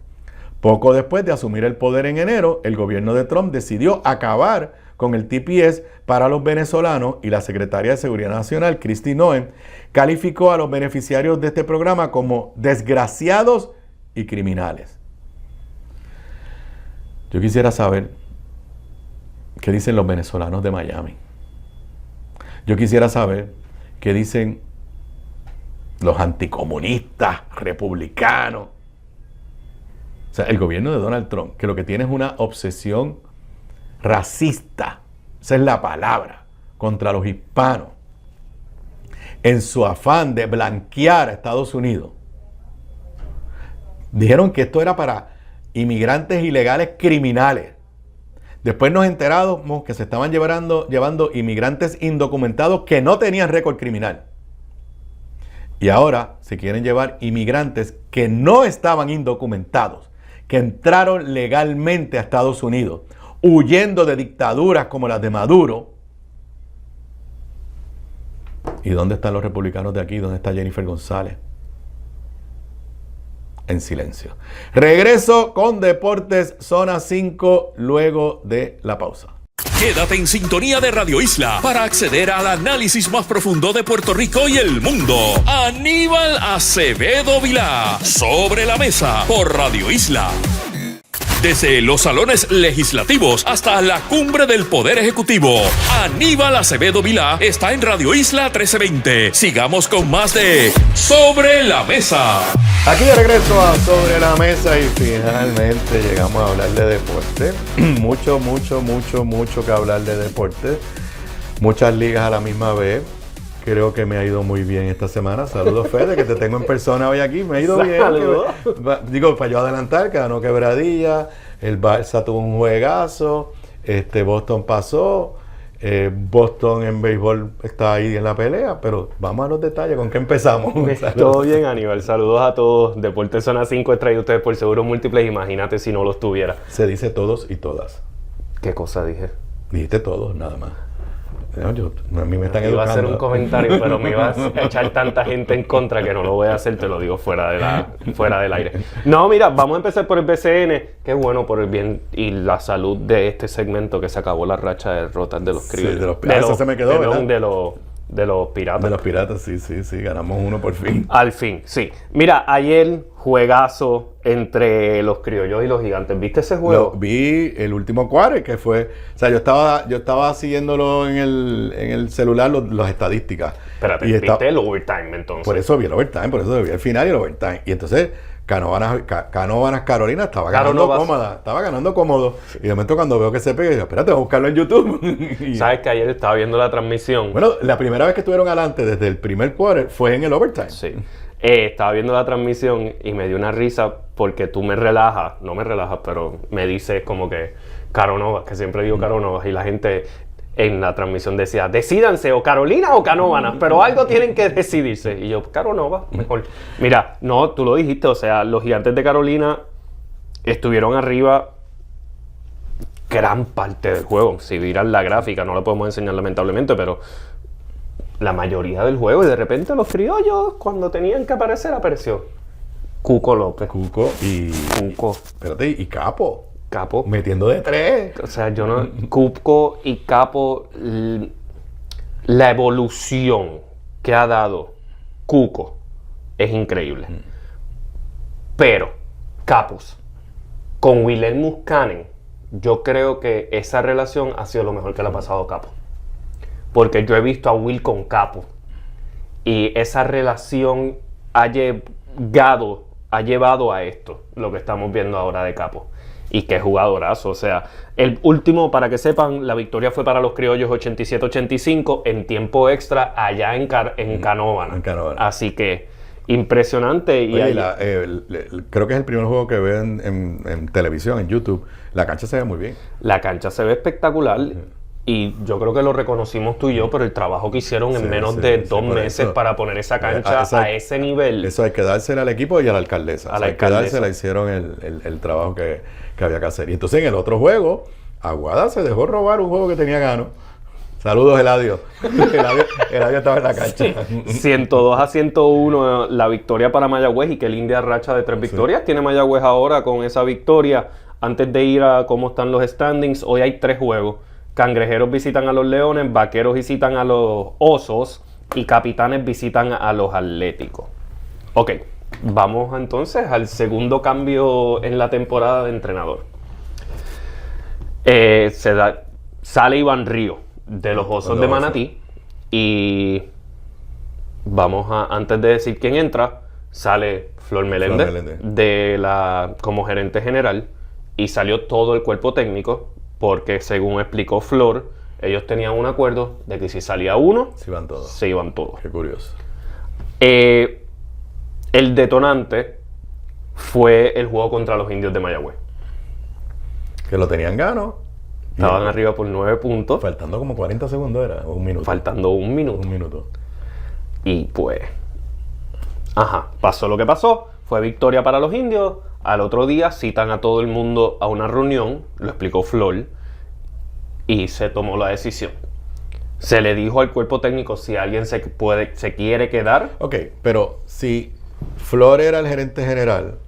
Poco después de asumir el poder en enero, el gobierno de Trump decidió acabar con el TPS para los venezolanos y la secretaria de Seguridad Nacional, Kristi Noem, calificó a los beneficiarios de este programa como desgraciados y criminales. Yo quisiera saber qué dicen los venezolanos de Miami. Yo quisiera saber qué dicen los anticomunistas, republicanos. O sea, el gobierno de Donald Trump, que lo que tiene es una obsesión racista, esa es la palabra, contra los hispanos, en su afán de blanquear a Estados Unidos. Dijeron que esto era para inmigrantes ilegales criminales. Después nos enteramos que se estaban llevando inmigrantes indocumentados que no tenían récord criminal. Y ahora se quieren llevar inmigrantes que no estaban indocumentados, que entraron legalmente a Estados Unidos, huyendo de dictaduras como las de Maduro, ¿Y dónde están los republicanos de aquí? ¿Dónde está Jennifer González? En silencio. Regreso con Deportes Zona 5 luego de la pausa. Quédate en sintonía de Radio Isla para acceder al análisis más profundo de Puerto Rico y el mundo. Aníbal Acevedo Vilá, Sobre la Mesa, por Radio Isla. Desde los salones legislativos hasta la cumbre del Poder Ejecutivo, Aníbal Acevedo Vilá está en Radio Isla 1320. Sigamos con más de Sobre la Mesa. Aquí de regreso a Sobre la Mesa y finalmente llegamos a hablar de deporte. mucho que hablar de deporte. Muchas ligas a la misma vez. Creo que me ha ido muy bien esta semana. Saludos, Fede, que te tengo en persona hoy aquí. Me ha ido bien. Digo, para yo adelantar, que ganó Quebradilla. El Barça tuvo un juegazo. Boston pasó. Boston en béisbol está ahí en la pelea. Pero vamos a los detalles. ¿Con qué empezamos? Todo bien, Aníbal. Saludos a todos. Deportes Zona 5 es traído ustedes por Seguros Múltiples. Imagínate si no los tuviera. Se dice todos y todas. ¿Qué cosa dije? Dijiste todos, nada más. A mí me están educando. Iba a hacer un comentario, pero me iba a echar tanta gente en contra que no lo voy a hacer, te lo digo fuera del aire. No, mira, vamos a empezar por el BCN. Qué bueno por el bien y la salud de este segmento, que se acabó la racha de derrotas de los criollos. Sí, de los piratas. Eso se me quedó, ¿verdad? De los piratas. De los piratas, sí, ganamos uno por fin. Al fin, sí. Mira, ayer juegazo entre los criollos y los gigantes. ¿Viste ese juego? Vi el último quarter, que fue... O sea, yo estaba siguiéndolo en el celular, las estadísticas. Espérate, ¿viste el overtime entonces? Por eso vi el overtime, por eso vi el final y el overtime. Y entonces... Canóvanas Carolina estaba ganando cómodo. Y de momento cuando veo que se pega, digo, espérate, voy a buscarlo en YouTube. ¿Sabes que ayer estaba viendo la transmisión? Bueno, la primera vez que estuvieron adelante desde el primer quarter fue en el overtime. Sí. Estaba viendo la transmisión y me dio una risa porque tú no me relajas, pero me dices como que Caro Novas, que siempre digo Caro Novas, y la gente en la transmisión decía, decídanse o Carolina o Canóvanas, pero algo tienen que decidirse. Y yo, Caro Novas, mejor. Mira, no, tú lo dijiste, o sea, los Gigantes de Carolina estuvieron arriba gran parte del juego. Si miran la gráfica, no la podemos enseñar lamentablemente, pero la mayoría del juego, y de repente los criollos, cuando tenían que aparecer, apareció Cuco López. Espérate, y Capo. Metiendo de 3. O sea, Cuco y Capo, la evolución que ha dado Cuco es increíble. Pero Capos con Wilhelm Muscanen, yo creo que esa relación ha sido lo mejor que le ha pasado a Capo. Porque yo he visto a Will con Capo y esa relación ha llevado a esto, lo que estamos viendo ahora de Capo. Y qué jugadorazo, o sea, el último, para que sepan, la victoria fue para los criollos 87-85 en tiempo extra allá en Canóvanas. Así que impresionante. Y oye, creo que es el primer juego que veo en televisión, en YouTube. La cancha se ve muy bien. La cancha se ve espectacular. Y yo creo que lo reconocimos tú y yo por el trabajo que hicieron en menos de 2 meses para poner esa cancha a ese nivel. Eso hay que dársela al equipo y a la alcaldesa. Hay que dársela, hicieron el trabajo que había que hacer. Y entonces en el otro juego, Aguada se dejó robar un juego que tenía gano. Saludos, Eladio. Eladio estaba en la cancha. Sí. 102-101 la victoria para Mayagüez, y qué linda racha de 3 victorias tiene Mayagüez ahora con esa victoria. Antes de ir a cómo están los standings, hoy hay 3 juegos. Cangrejeros visitan a los Leones, Vaqueros visitan a los Osos y Capitanes visitan a los Atléticos. Ok, vamos entonces al segundo cambio en la temporada de entrenador. Sale Iván Río de los Osos de Manatí y antes de decir quién entra, sale Flor Meléndez como gerente general, y salió todo el cuerpo técnico. Porque según explicó Flor, ellos tenían un acuerdo de que si salía uno, se iban todos. Qué curioso. El detonante fue el juego contra los Indios de Mayagüez. Que lo tenían gano. Estaban arriba por 9 puntos. Faltando como 40 segundos era, o 1 minuto. Faltando 1 minuto. 1 minuto. Y pues... pasó lo que pasó. Fue victoria para los Indios. Al otro día citan a todo el mundo a una reunión, lo explicó Flor, y se tomó la decisión. Se le dijo al cuerpo técnico si alguien se quiere quedar. Ok, pero si Flor era el gerente general,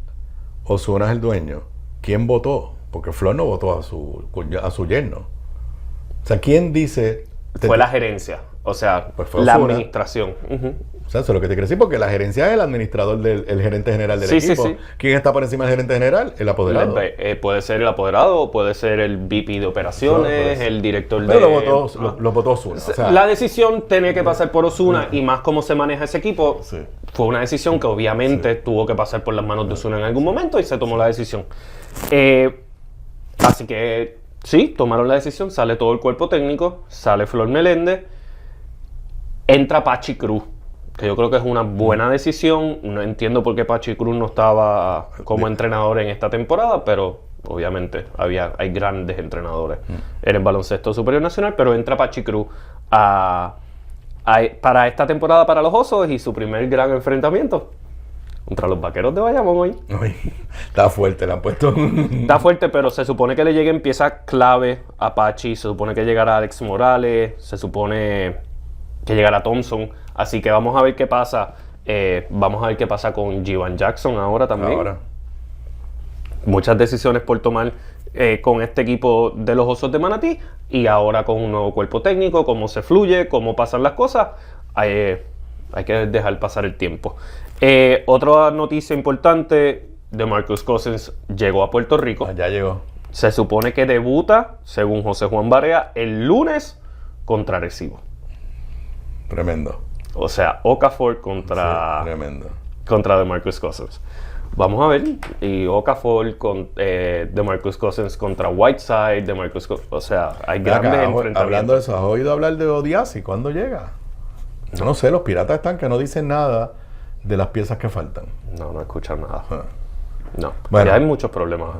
Ozuna es el dueño, ¿quién votó? Porque Flor no votó a su yerno. O sea, ¿quién dice? Fue la gerencia, o sea, Pues fue la Ozuna. administración. O sea, eso es lo que te quiero decir, porque la gerencia es el administrador el gerente general del equipo. Sí. ¿Quién está por encima del gerente general? El apoderado. Puede ser el apoderado, o puede ser el VP de operaciones, el director de... Pero lo votó Ozuna. O sea, la decisión tenía que pasar por Ozuna y más cómo se maneja ese equipo. Sí. Fue una decisión que obviamente tuvo que pasar por las manos de Ozuna en algún momento y se tomó la decisión. Así que sí, tomaron la decisión, sale todo el cuerpo técnico, sale Flor Meléndez, entra Pachi Cruz, que yo creo que es una buena decisión. No entiendo por qué Pachi Cruz no estaba como entrenador en esta temporada, pero obviamente hay grandes entrenadores en el baloncesto superior nacional, pero entra Pachi Cruz para esta temporada para los Osos y su primer gran enfrentamiento contra los Vaqueros de Bayamón hoy. Uy, está fuerte, le han puesto. Está fuerte, pero se supone que le lleguen piezas clave a Pachi, se supone que llegará Alex Morales, se supone que llegará Thompson, así que vamos a ver qué pasa. Vamos a ver qué pasa con Jivan Jackson ahora también. Muchas decisiones por tomar con este equipo de los Osos de Manatí y ahora con un nuevo cuerpo técnico, cómo se fluye, cómo pasan las cosas. Hay que dejar pasar el tiempo. Otra noticia importante, DeMarcus Cousins llegó a Puerto Rico. Ya llegó. Se supone que debuta, según José Juan Barea, el lunes contra Arecibo. Tremendo. O sea, Okafor contra DeMarcus Cousins. Vamos a ver. Y Okafor con DeMarcus Cousins contra Whiteside, o sea, hay grandes enfrentamientos. Hablando de eso, ¿has oído hablar de Odiasi? ¿Cuándo llega? No sé, los piratas están que no dicen nada de las piezas que faltan. No he escuchado nada. No. Bueno, ya hay muchos problemas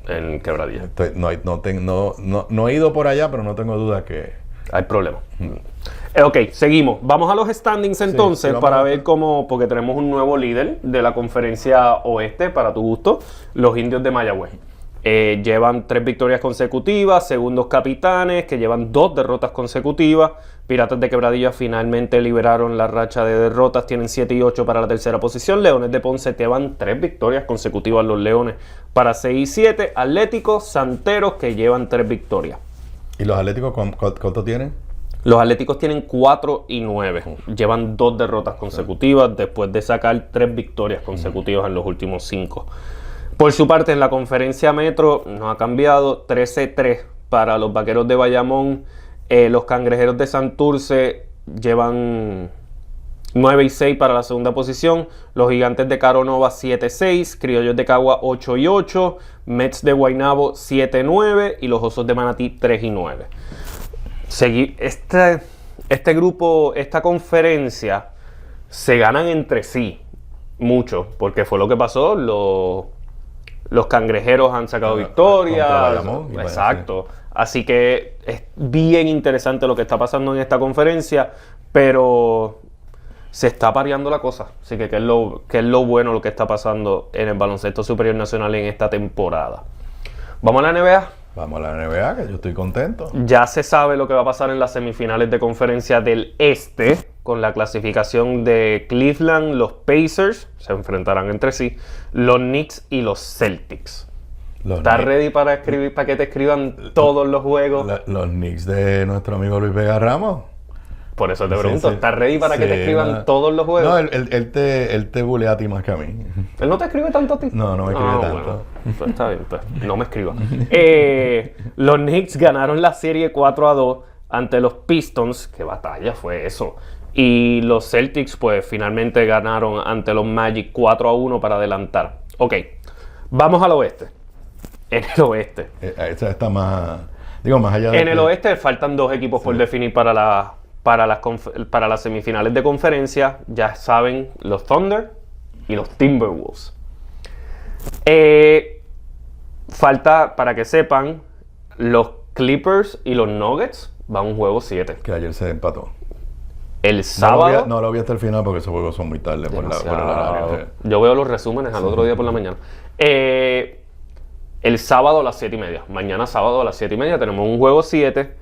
en Quebradilla. No he ido por allá, pero no tengo duda que... Hay problemas. Ok, seguimos. Vamos a los standings entonces para ver cómo, porque tenemos un nuevo líder de la conferencia oeste, para tu gusto, los Indios de Mayagüez. Llevan 3 victorias consecutivas, segundos capitanes, que llevan 2 derrotas consecutivas. Piratas de Quebradilla finalmente liberaron la racha de derrotas, tienen 7 y 8 para la tercera posición. Leones de Ponce llevan 3 victorias consecutivas los Leones para 6 y 7. Atléticos, Santeros, que llevan 3 victorias. ¿Y los Atléticos cuánto tienen? Los Atléticos tienen 4 y 9. Llevan 2 derrotas consecutivas después de sacar 3 victorias consecutivas en los últimos 5. Por su parte, en la conferencia Metro no ha cambiado. 13-3 para los Vaqueros de Bayamón. Los Cangrejeros de Santurce llevan 9 y 6 para la segunda posición. Los Gigantes de Caronova 7-6. Criollos de Cagua 8 y 8. Mets de Guaynabo 7-9. Y los Osos de Manatí 3 y 9. Este grupo, esta conferencia, se ganan entre sí mucho, porque fue lo que pasó. Los Cangrejeros han sacado victorias. Exacto. Así que es bien interesante lo que está pasando en esta conferencia, pero se está pareando la cosa. Así que ¿qué es lo bueno lo que está pasando en el baloncesto superior nacional en esta temporada? ¿Vamos a la NBA? Vamos a la NBA, que yo estoy contento. Ya se sabe lo que va a pasar en las semifinales de conferencia del Este, con la clasificación de Cleveland. Los Pacers se enfrentarán entre sí, los Knicks y los Celtics. ¿Estás ready para que te escriban todos los juegos? Los Knicks de nuestro amigo Luis Vega Ramos. Por eso te pregunto, ¿estás ready para que te escriban todos los juegos? No, él te bulea a ti más que a mí. ¿Él no te escribe tanto a ti? No me escribe tanto. Bueno, pues está bien, pues no me escriba. Los Knicks ganaron la serie 4-2 ante los Pistons. ¿Qué batalla fue eso? Y los Celtics, pues, finalmente ganaron ante los Magic 4-1 para adelantar. Ok, vamos al oeste. En el oeste. Esta está más... Digo, más allá de... En el oeste faltan 2 equipos por definir para las semifinales de conferencia. Ya saben, los Thunder y los Timberwolves. Falta, para que sepan, los Clippers y los Nuggets van a un juego 7. Que ayer se empató. El sábado... No lo vi hasta el final porque esos juegos son muy tarde por el horario. Yo veo los resúmenes al otro día por la mañana. El sábado a las 7:30. Mañana sábado a las 7:30 tenemos un juego 7.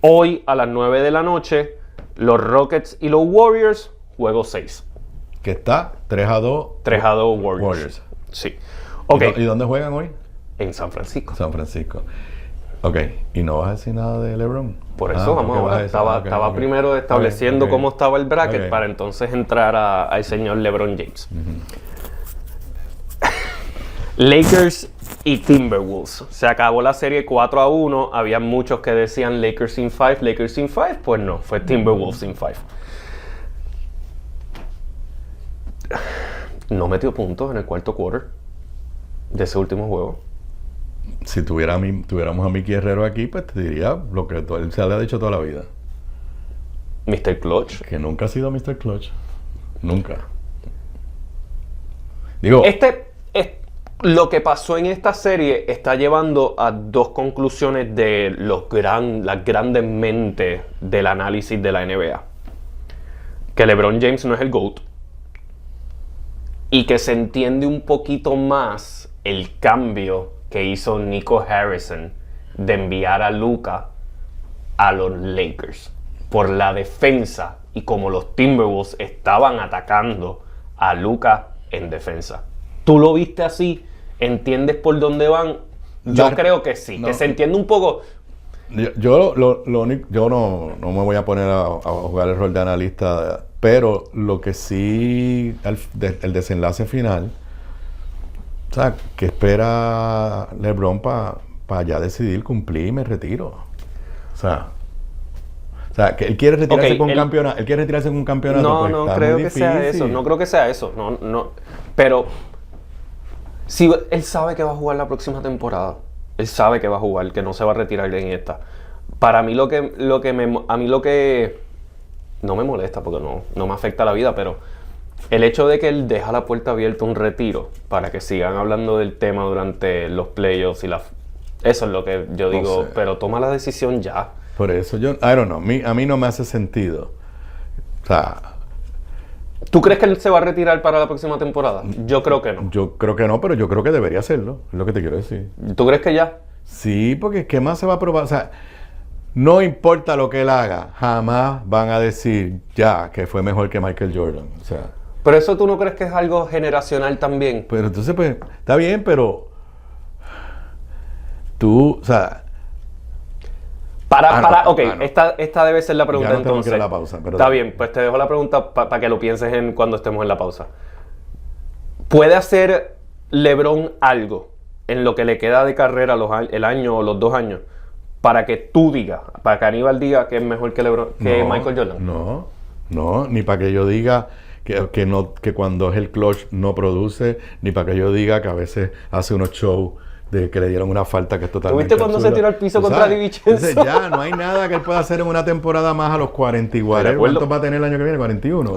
Hoy a las 9 de la noche, los Rockets y los Warriors, juego 6. Que está 3-2. 3-2 Warriors. Sí. Ok. ¿Y dónde juegan hoy? En San Francisco. San Francisco. Ok. ¿Y no vas a decir nada de LeBron? Por eso vamos ahora. Estaba primero estableciendo cómo estaba el bracket para entonces entrar al señor LeBron James. Lakers y Timberwolves. Se acabó la serie 4-1. Había muchos que decían Lakers in 5, Lakers in 5. Pues no, fue Timberwolves in 5. No metió puntos en el cuarto quarter de ese último juego. Si tuviéramos a Mickey Herrero aquí, pues te diría lo que él se le ha dicho toda la vida. Mr. Clutch. Que nunca ha sido Mr. Clutch. Nunca. Digo... Lo que pasó en esta serie está llevando a dos conclusiones de las grandes mentes del análisis de la NBA. Que LeBron James no es el GOAT. Y que se entiende un poquito más el cambio que hizo Nico Harrison de enviar a Luka a los Lakers. Por la defensa y como los Timberwolves estaban atacando a Luka en defensa. ¿Tú lo viste así? ¿Entiendes por dónde van? Yo creo que sí, que se entiende un poco. Yo no me voy a poner a jugar el rol de analista, pero lo que sí, el desenlace final, o sea, que espera LeBron para ya decidir cumplir y me retiro. O sea, que él quiere retirarse con un campeonato. Él quiere retirarse con un campeonato. No, pues, no está creo muy que difícil. sea eso. No creo que sea eso. No. Pero si él sabe que va a jugar la próxima temporada. Él sabe que va a jugar, que no se va a retirar en esta. Para mí lo que no me molesta porque no me afecta la vida, pero el hecho de que él deja la puerta abierta a un retiro para que sigan hablando del tema durante los playoffs eso es lo que yo digo, pero toma la decisión ya. Por eso I don't know, a mí no me hace sentido. O sea, ¿tú crees que él se va a retirar para la próxima temporada? Yo creo que no. Yo creo que no, pero yo creo que debería hacerlo. Es lo que te quiero decir. ¿Tú crees que ya? Sí, porque ¿qué más se va a probar? O sea, no importa lo que él haga, jamás van a decir ya que fue mejor que Michael Jordan. O sea, pero eso tú no crees que es algo generacional también. Pero entonces, pues, está bien, pero tú, o sea... Esta debe ser la pregunta, ya no entonces. Que ir a la pausa, pero está bien, pues te dejo la pregunta para que lo pienses cuando estemos en la pausa. ¿Puede hacer LeBron algo en lo que le queda de carrera el año o los 2 años para que tú digas, para que Aníbal diga que es mejor que Michael Jordan? No, ni para que yo diga que cuando es el clutch no produce, ni para que yo diga que a veces hace unos shows de que le dieron una falta que es totalmente ¿Tuviste cuando se tiró al piso contra DiVincenzo? Entonces ya, no hay nada que él pueda hacer en una temporada más a los 40 igual. ¿Cuántos va a tener el año que viene? 41.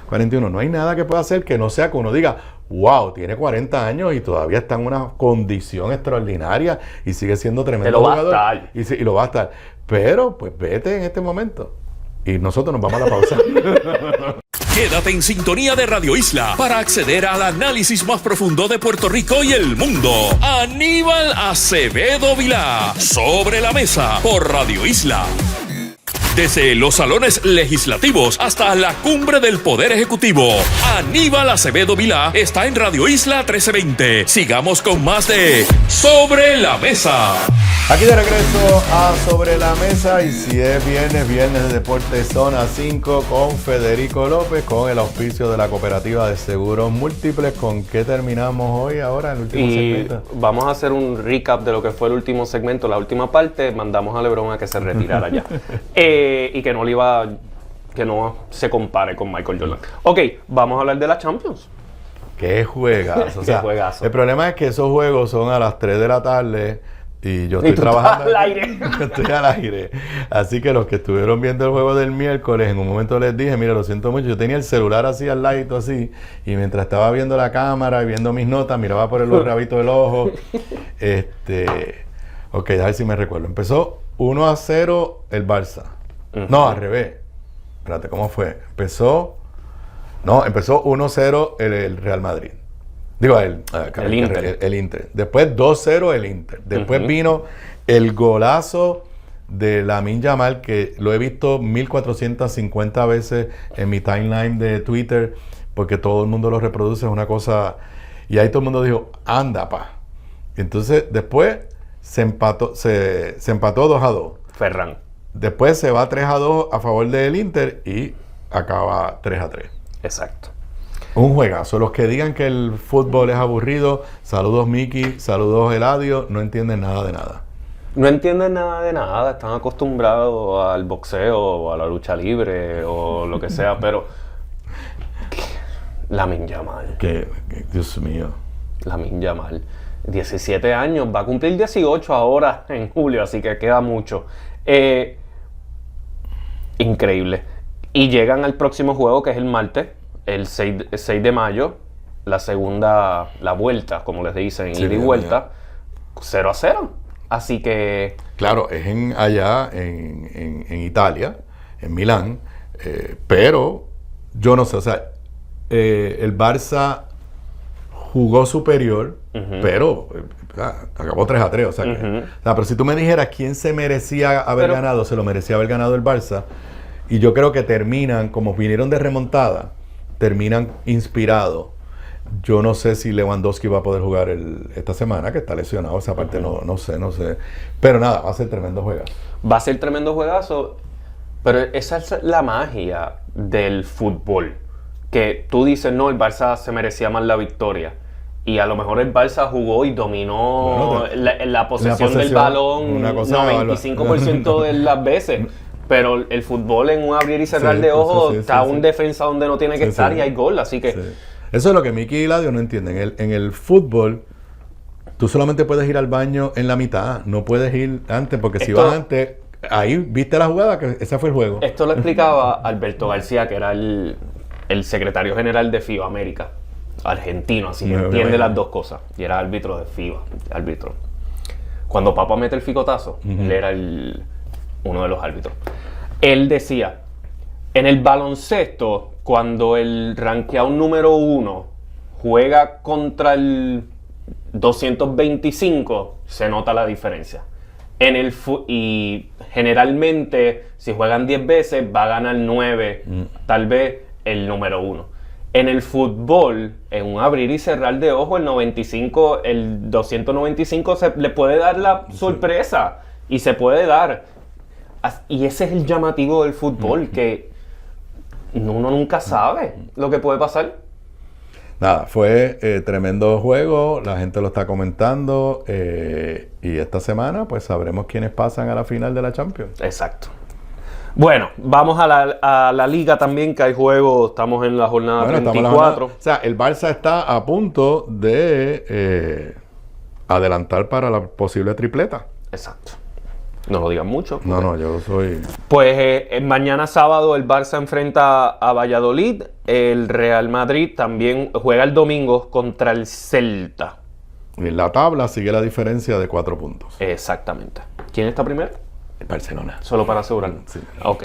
41. No hay nada que pueda hacer que no sea que uno diga, wow, tiene 40 años y todavía está en una condición extraordinaria y sigue siendo tremendo jugador. Y lo va a estar. Pero, pues vete en este momento. Y nosotros nos vamos a la pausa. Quédate en sintonía de Radio Isla para acceder al análisis más profundo de Puerto Rico y el mundo. Aníbal Acevedo Vilá, Sobre la Mesa, por Radio Isla. Desde los salones legislativos hasta la cumbre del Poder Ejecutivo, Aníbal Acevedo Vilá está en Radio Isla 1320. Sigamos con más de Sobre la Mesa. Aquí de regreso a Sobre la Mesa, y si es viernes de Deportes Zona 5 con Federico López, con el auspicio de la Cooperativa de Seguros Múltiples. ¿Con qué terminamos hoy ahora, el último segmento? Vamos a hacer un recap de lo que fue el último segmento, la última parte. Mandamos a LeBron a que se retirara ya. Y que no se compare con Michael Jordan. Ok, vamos a hablar de la Champions. ¡Qué juegazo! O sea, qué juegazo. El problema es que esos juegos son a las 3 de la tarde y yo estoy trabajando. Al aire. Estoy al aire. Así que los que estuvieron viendo el juego del miércoles, en un momento les dije, mire, lo siento mucho, yo tenía el celular así al ladito así, y mientras estaba viendo la cámara y viendo mis notas, miraba por los rabitos del ojo. Ok, a ver si me recuerdo. Empezó 1-0 el Barça. No, al revés. Espérate, ¿cómo fue? Empezó 1-0 el Real Madrid. Digo, el Inter. El Inter. Después 2-0 el Inter. Después vino el golazo de Lamine Yamal, que lo he visto 1450 veces en mi timeline de Twitter, porque todo el mundo lo reproduce, es una cosa, y ahí todo el mundo dijo, anda pa. Entonces después se empató 2-2. Ferran. Después se va 3-2 a favor del Inter y acaba 3-3. Exacto. Un juegazo. Los que digan que el fútbol es aburrido, saludos Miki, saludos Eladio, no entienden nada de nada. No entienden nada de nada, están acostumbrados al boxeo o a la lucha libre o lo que sea, pero Lamine Yamal. Dios mío. Lamine Yamal. 17 años, va a cumplir 18 ahora en julio, así que queda mucho. Increíble. Y llegan al próximo juego, que es el martes, el 6 de mayo, la vuelta, como les dicen, ida y vuelta, 0-0. Así que... Claro, es allá en Italia, en Milán, pero yo no sé, o sea, el Barça jugó superior, pero acabó 3-3, o sea, pero si tú me dijeras quién se merecía haber ganado, se lo merecía haber ganado el Barça, y yo creo que terminan, como vinieron de remontada, terminan inspirados. Yo no sé si Lewandowski va a poder jugar esta semana, que está lesionado, esa parte no sé. Pero nada, va a ser tremendo juegazo. Va a ser tremendo juegazo, pero esa es la magia del fútbol. Que tú dices, no, el Barça se merecía más la victoria. Y a lo mejor el Barça jugó y dominó la posesión del balón 95% de las veces. Pero el fútbol en un abrir y cerrar de ojos está un defensa donde no tiene que estar y hay gol, así que... Sí. Eso es lo que Miki y Ladio no entienden. En el fútbol, tú solamente puedes ir al baño en la mitad, no puedes ir antes, porque si vas antes, ahí viste la jugada, que ese fue el juego. Esto lo explicaba Alberto García, que era el secretario general de FIBA América, argentino, así que entiende las dos cosas, y era árbitro de FIBA, árbitro. Cuando Papa mete el ficotazo, él era uno de los árbitros. Él decía, en el baloncesto, cuando el rankeado número 1 juega contra el 225, se nota la diferencia. Y generalmente, si juegan 10 veces, va a ganar 9, tal vez el número 1. En el fútbol, en un abrir y cerrar de ojo, el 295 le puede dar la sorpresa y se puede dar. Y ese es el llamativo del fútbol, que uno nunca sabe lo que puede pasar. Nada, fue tremendo juego, la gente lo está comentando, y esta semana pues sabremos quiénes pasan a la final de la Champions. Exacto. Bueno, vamos a la Liga también, que hay juegos, estamos en la jornada 34. O sea, el Barça está a punto de adelantar para la posible tripleta. Exacto. No lo digan mucho. No, yo soy... Pues mañana sábado el Barça enfrenta a Valladolid. El Real Madrid también juega el domingo contra el Celta. En la tabla sigue la diferencia de 4 puntos. Exactamente. ¿Quién está primero? El Barcelona. Solo para asegurarlo. Sí. Ok.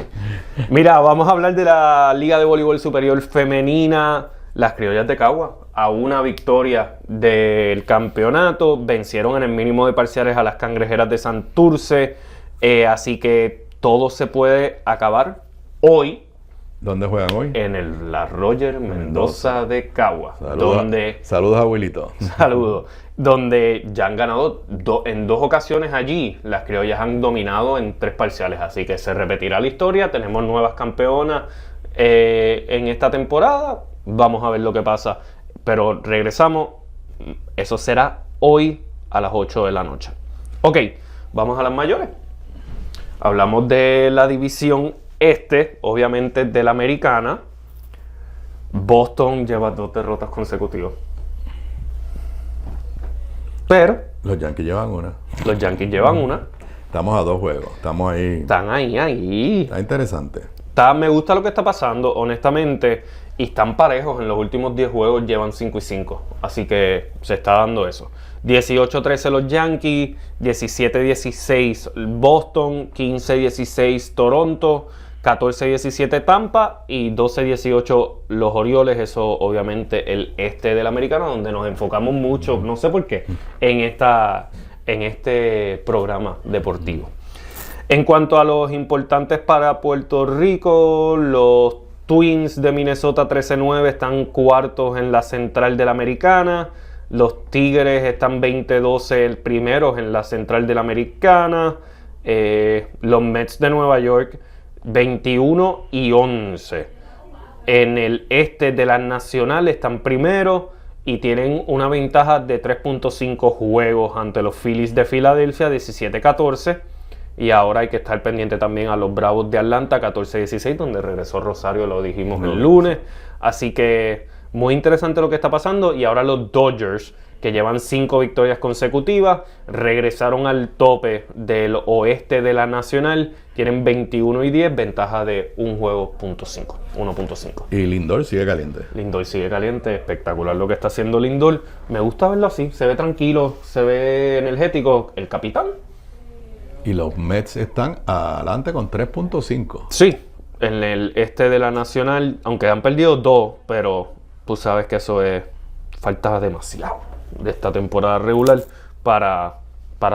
Mira, vamos a hablar de la Liga de Voleibol Superior Femenina. Las Criollas de Cagua, a una victoria del campeonato, vencieron en el mínimo de parciales a las Cangrejeras de Santurce, así que todo se puede acabar hoy. ¿Dónde juegan hoy? En la Roger Mendoza de Cagua. Saludos, abuelito. Saludos. Donde ya han ganado en 2 ocasiones allí. Las Criollas han dominado en 3 parciales, así que se repetirá la historia. Tenemos nuevas campeonas en esta temporada. Vamos a ver lo que pasa. Pero regresamos. Eso será hoy a las 8 de la noche. Ok, vamos a las mayores. Hablamos de la división este, obviamente de la americana. Boston lleva 2 derrotas consecutivas. Pero los Yankees llevan una. Los Yankees llevan una. Estamos a 2 juegos. Estamos ahí. Están ahí. Está interesante. Me gusta lo que está pasando, honestamente. Y están parejos. En los últimos 10 juegos llevan 5-5. Así que se está dando eso. 18-13 los Yankees, 17-16 Boston, 15-16 Toronto, 14-17 Tampa y 12-18 los Orioles. Eso obviamente el este del americano, donde nos enfocamos mucho, no sé por qué, en este programa deportivo. En cuanto a los importantes para Puerto Rico, los Twins de Minnesota 13-9 están cuartos en la Central de la Americana. Los Tigres están 20-12 primeros en la Central de la Americana. Los Mets de Nueva York 21-11. En el este de la Nacional están primeros y tienen una ventaja de 3.5 juegos ante los Phillies de Filadelfia, 17-14. Y ahora hay que estar pendiente también a los Bravos de Atlanta, 14-16, donde regresó Rosario, lo dijimos el lunes. Así que muy interesante lo que está pasando. Y ahora los Dodgers, que llevan 5 victorias consecutivas, regresaron al tope del oeste de la Nacional. Tienen 21-10, ventaja de 1.5. Y Lindor sigue caliente. Lindor sigue caliente, espectacular lo que está haciendo Lindor. Me gusta verlo así, se ve tranquilo, se ve energético. El capitán. Y los Mets están adelante con 3.5. Sí, en el este de la Nacional, aunque han perdido 2, pero tú sabes que eso es falta demasiado de esta temporada regular para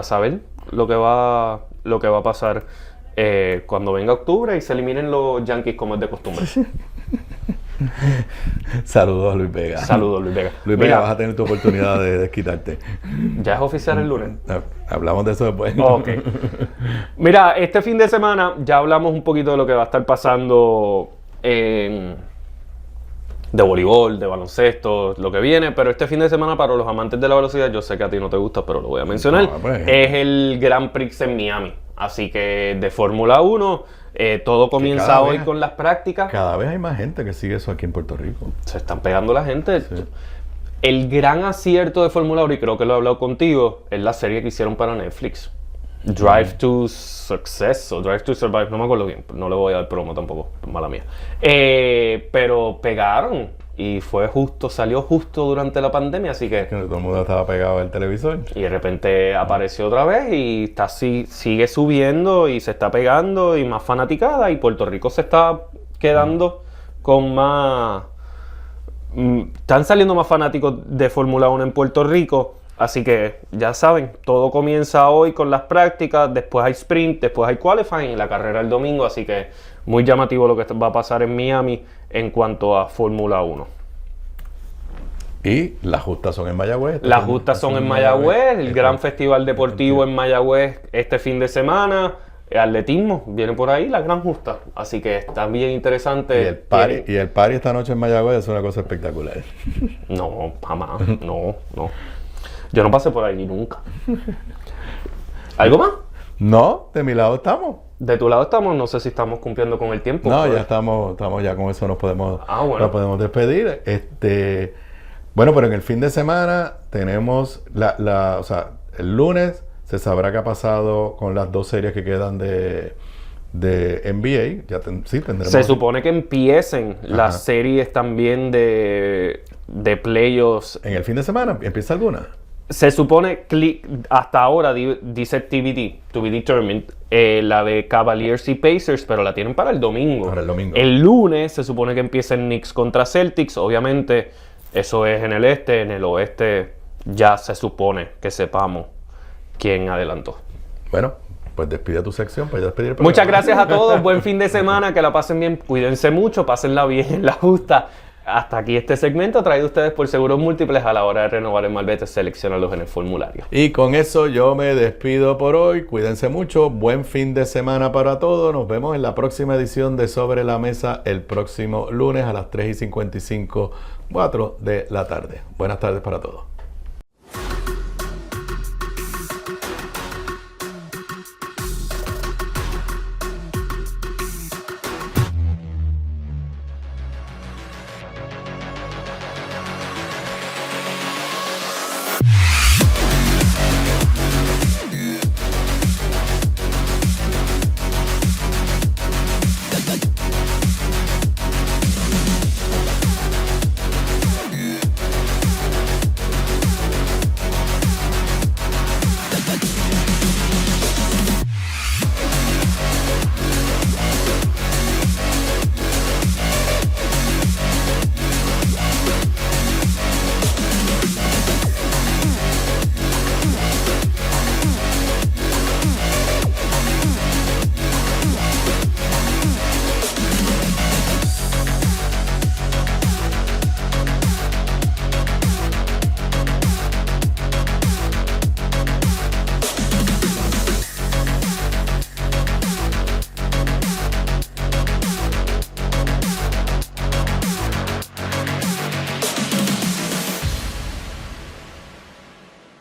saber lo que va a pasar cuando venga octubre y se eliminen los Yankees como es de costumbre. Saludos a Luis Vega. Saludos, Luis Vega. Luis Vega, vas a tener tu oportunidad de desquitarte. ¿Ya es oficial el lunes? Hablamos de eso después. Ok. Mira, este fin de semana ya hablamos un poquito de lo que va a estar pasando de voleibol, de baloncesto, lo que viene, pero este fin de semana para los amantes de la velocidad, yo sé que a ti no te gusta, pero lo voy a mencionar, es el Grand Prix en Miami. Así que de Fórmula 1, todo comienza hoy con las prácticas. Cada vez hay más gente que sigue eso aquí en Puerto Rico. Se están pegando la gente. Sí. El gran acierto de Fórmula 1, y creo que lo he hablado contigo, es la serie que hicieron para Netflix. Drive to Success o Drive to Survive, no me acuerdo bien, no le voy a dar promo tampoco, mala mía. Pero pegaron y salió justo durante la pandemia, así que todo el mundo estaba pegado al televisor. y de repente apareció otra vez y está sigue subiendo y se está pegando y más fanaticada, y Puerto Rico se está quedando con más... Están saliendo más fanáticos de Fórmula 1 en Puerto Rico. Así que ya saben, todo comienza hoy con las prácticas, después hay sprint, después hay qualifying y la carrera el domingo. Así que muy llamativo lo que va a pasar en Miami en cuanto a Fórmula 1. Y las justas son en Mayagüez. Las justas son en Mayagüez, el gran festival deportivo en Mayagüez este fin de semana. Atletismo, viene por ahí la gran justa. Así que está bien interesante. Y el party esta noche en Mayagüez es una cosa espectacular. No, jamás, no. Yo no pasé por ahí nunca. ¿Algo más? No, de mi lado estamos. De tu lado estamos, no sé si estamos cumpliendo con el tiempo. No, ya estamos ya con eso nos podemos despedir. Bueno, pero en el fin de semana tenemos o sea, el lunes se sabrá qué ha pasado con las 2 series que quedan de NBA. Sí, tendremos. Se supone que empiecen las series también de playoffs. ¿En el fin de semana empieza alguna? Se supone, hasta ahora dice TBD, to be determined, la de Cavaliers y Pacers, pero la tienen para el domingo. Para el domingo. El lunes se supone que empiecen Knicks contra Celtics. Obviamente, eso es en el este. En el oeste ya se supone que sepamos quién adelantó. Bueno, pues despide tu sección para ya despedir el programa. Muchas gracias a todos. Buen fin de semana. Que la pasen bien. Cuídense mucho. Pásenla bien en la justa. Hasta aquí este segmento traído a ustedes por Seguros Múltiples. A la hora de renovar el malvete, selecciónalos en el formulario. Y con eso yo me despido por hoy. Cuídense mucho. Buen fin de semana para todos. Nos vemos en la próxima edición de Sobre la Mesa el próximo lunes a las 3:55, 4 de la tarde. Buenas tardes para todos.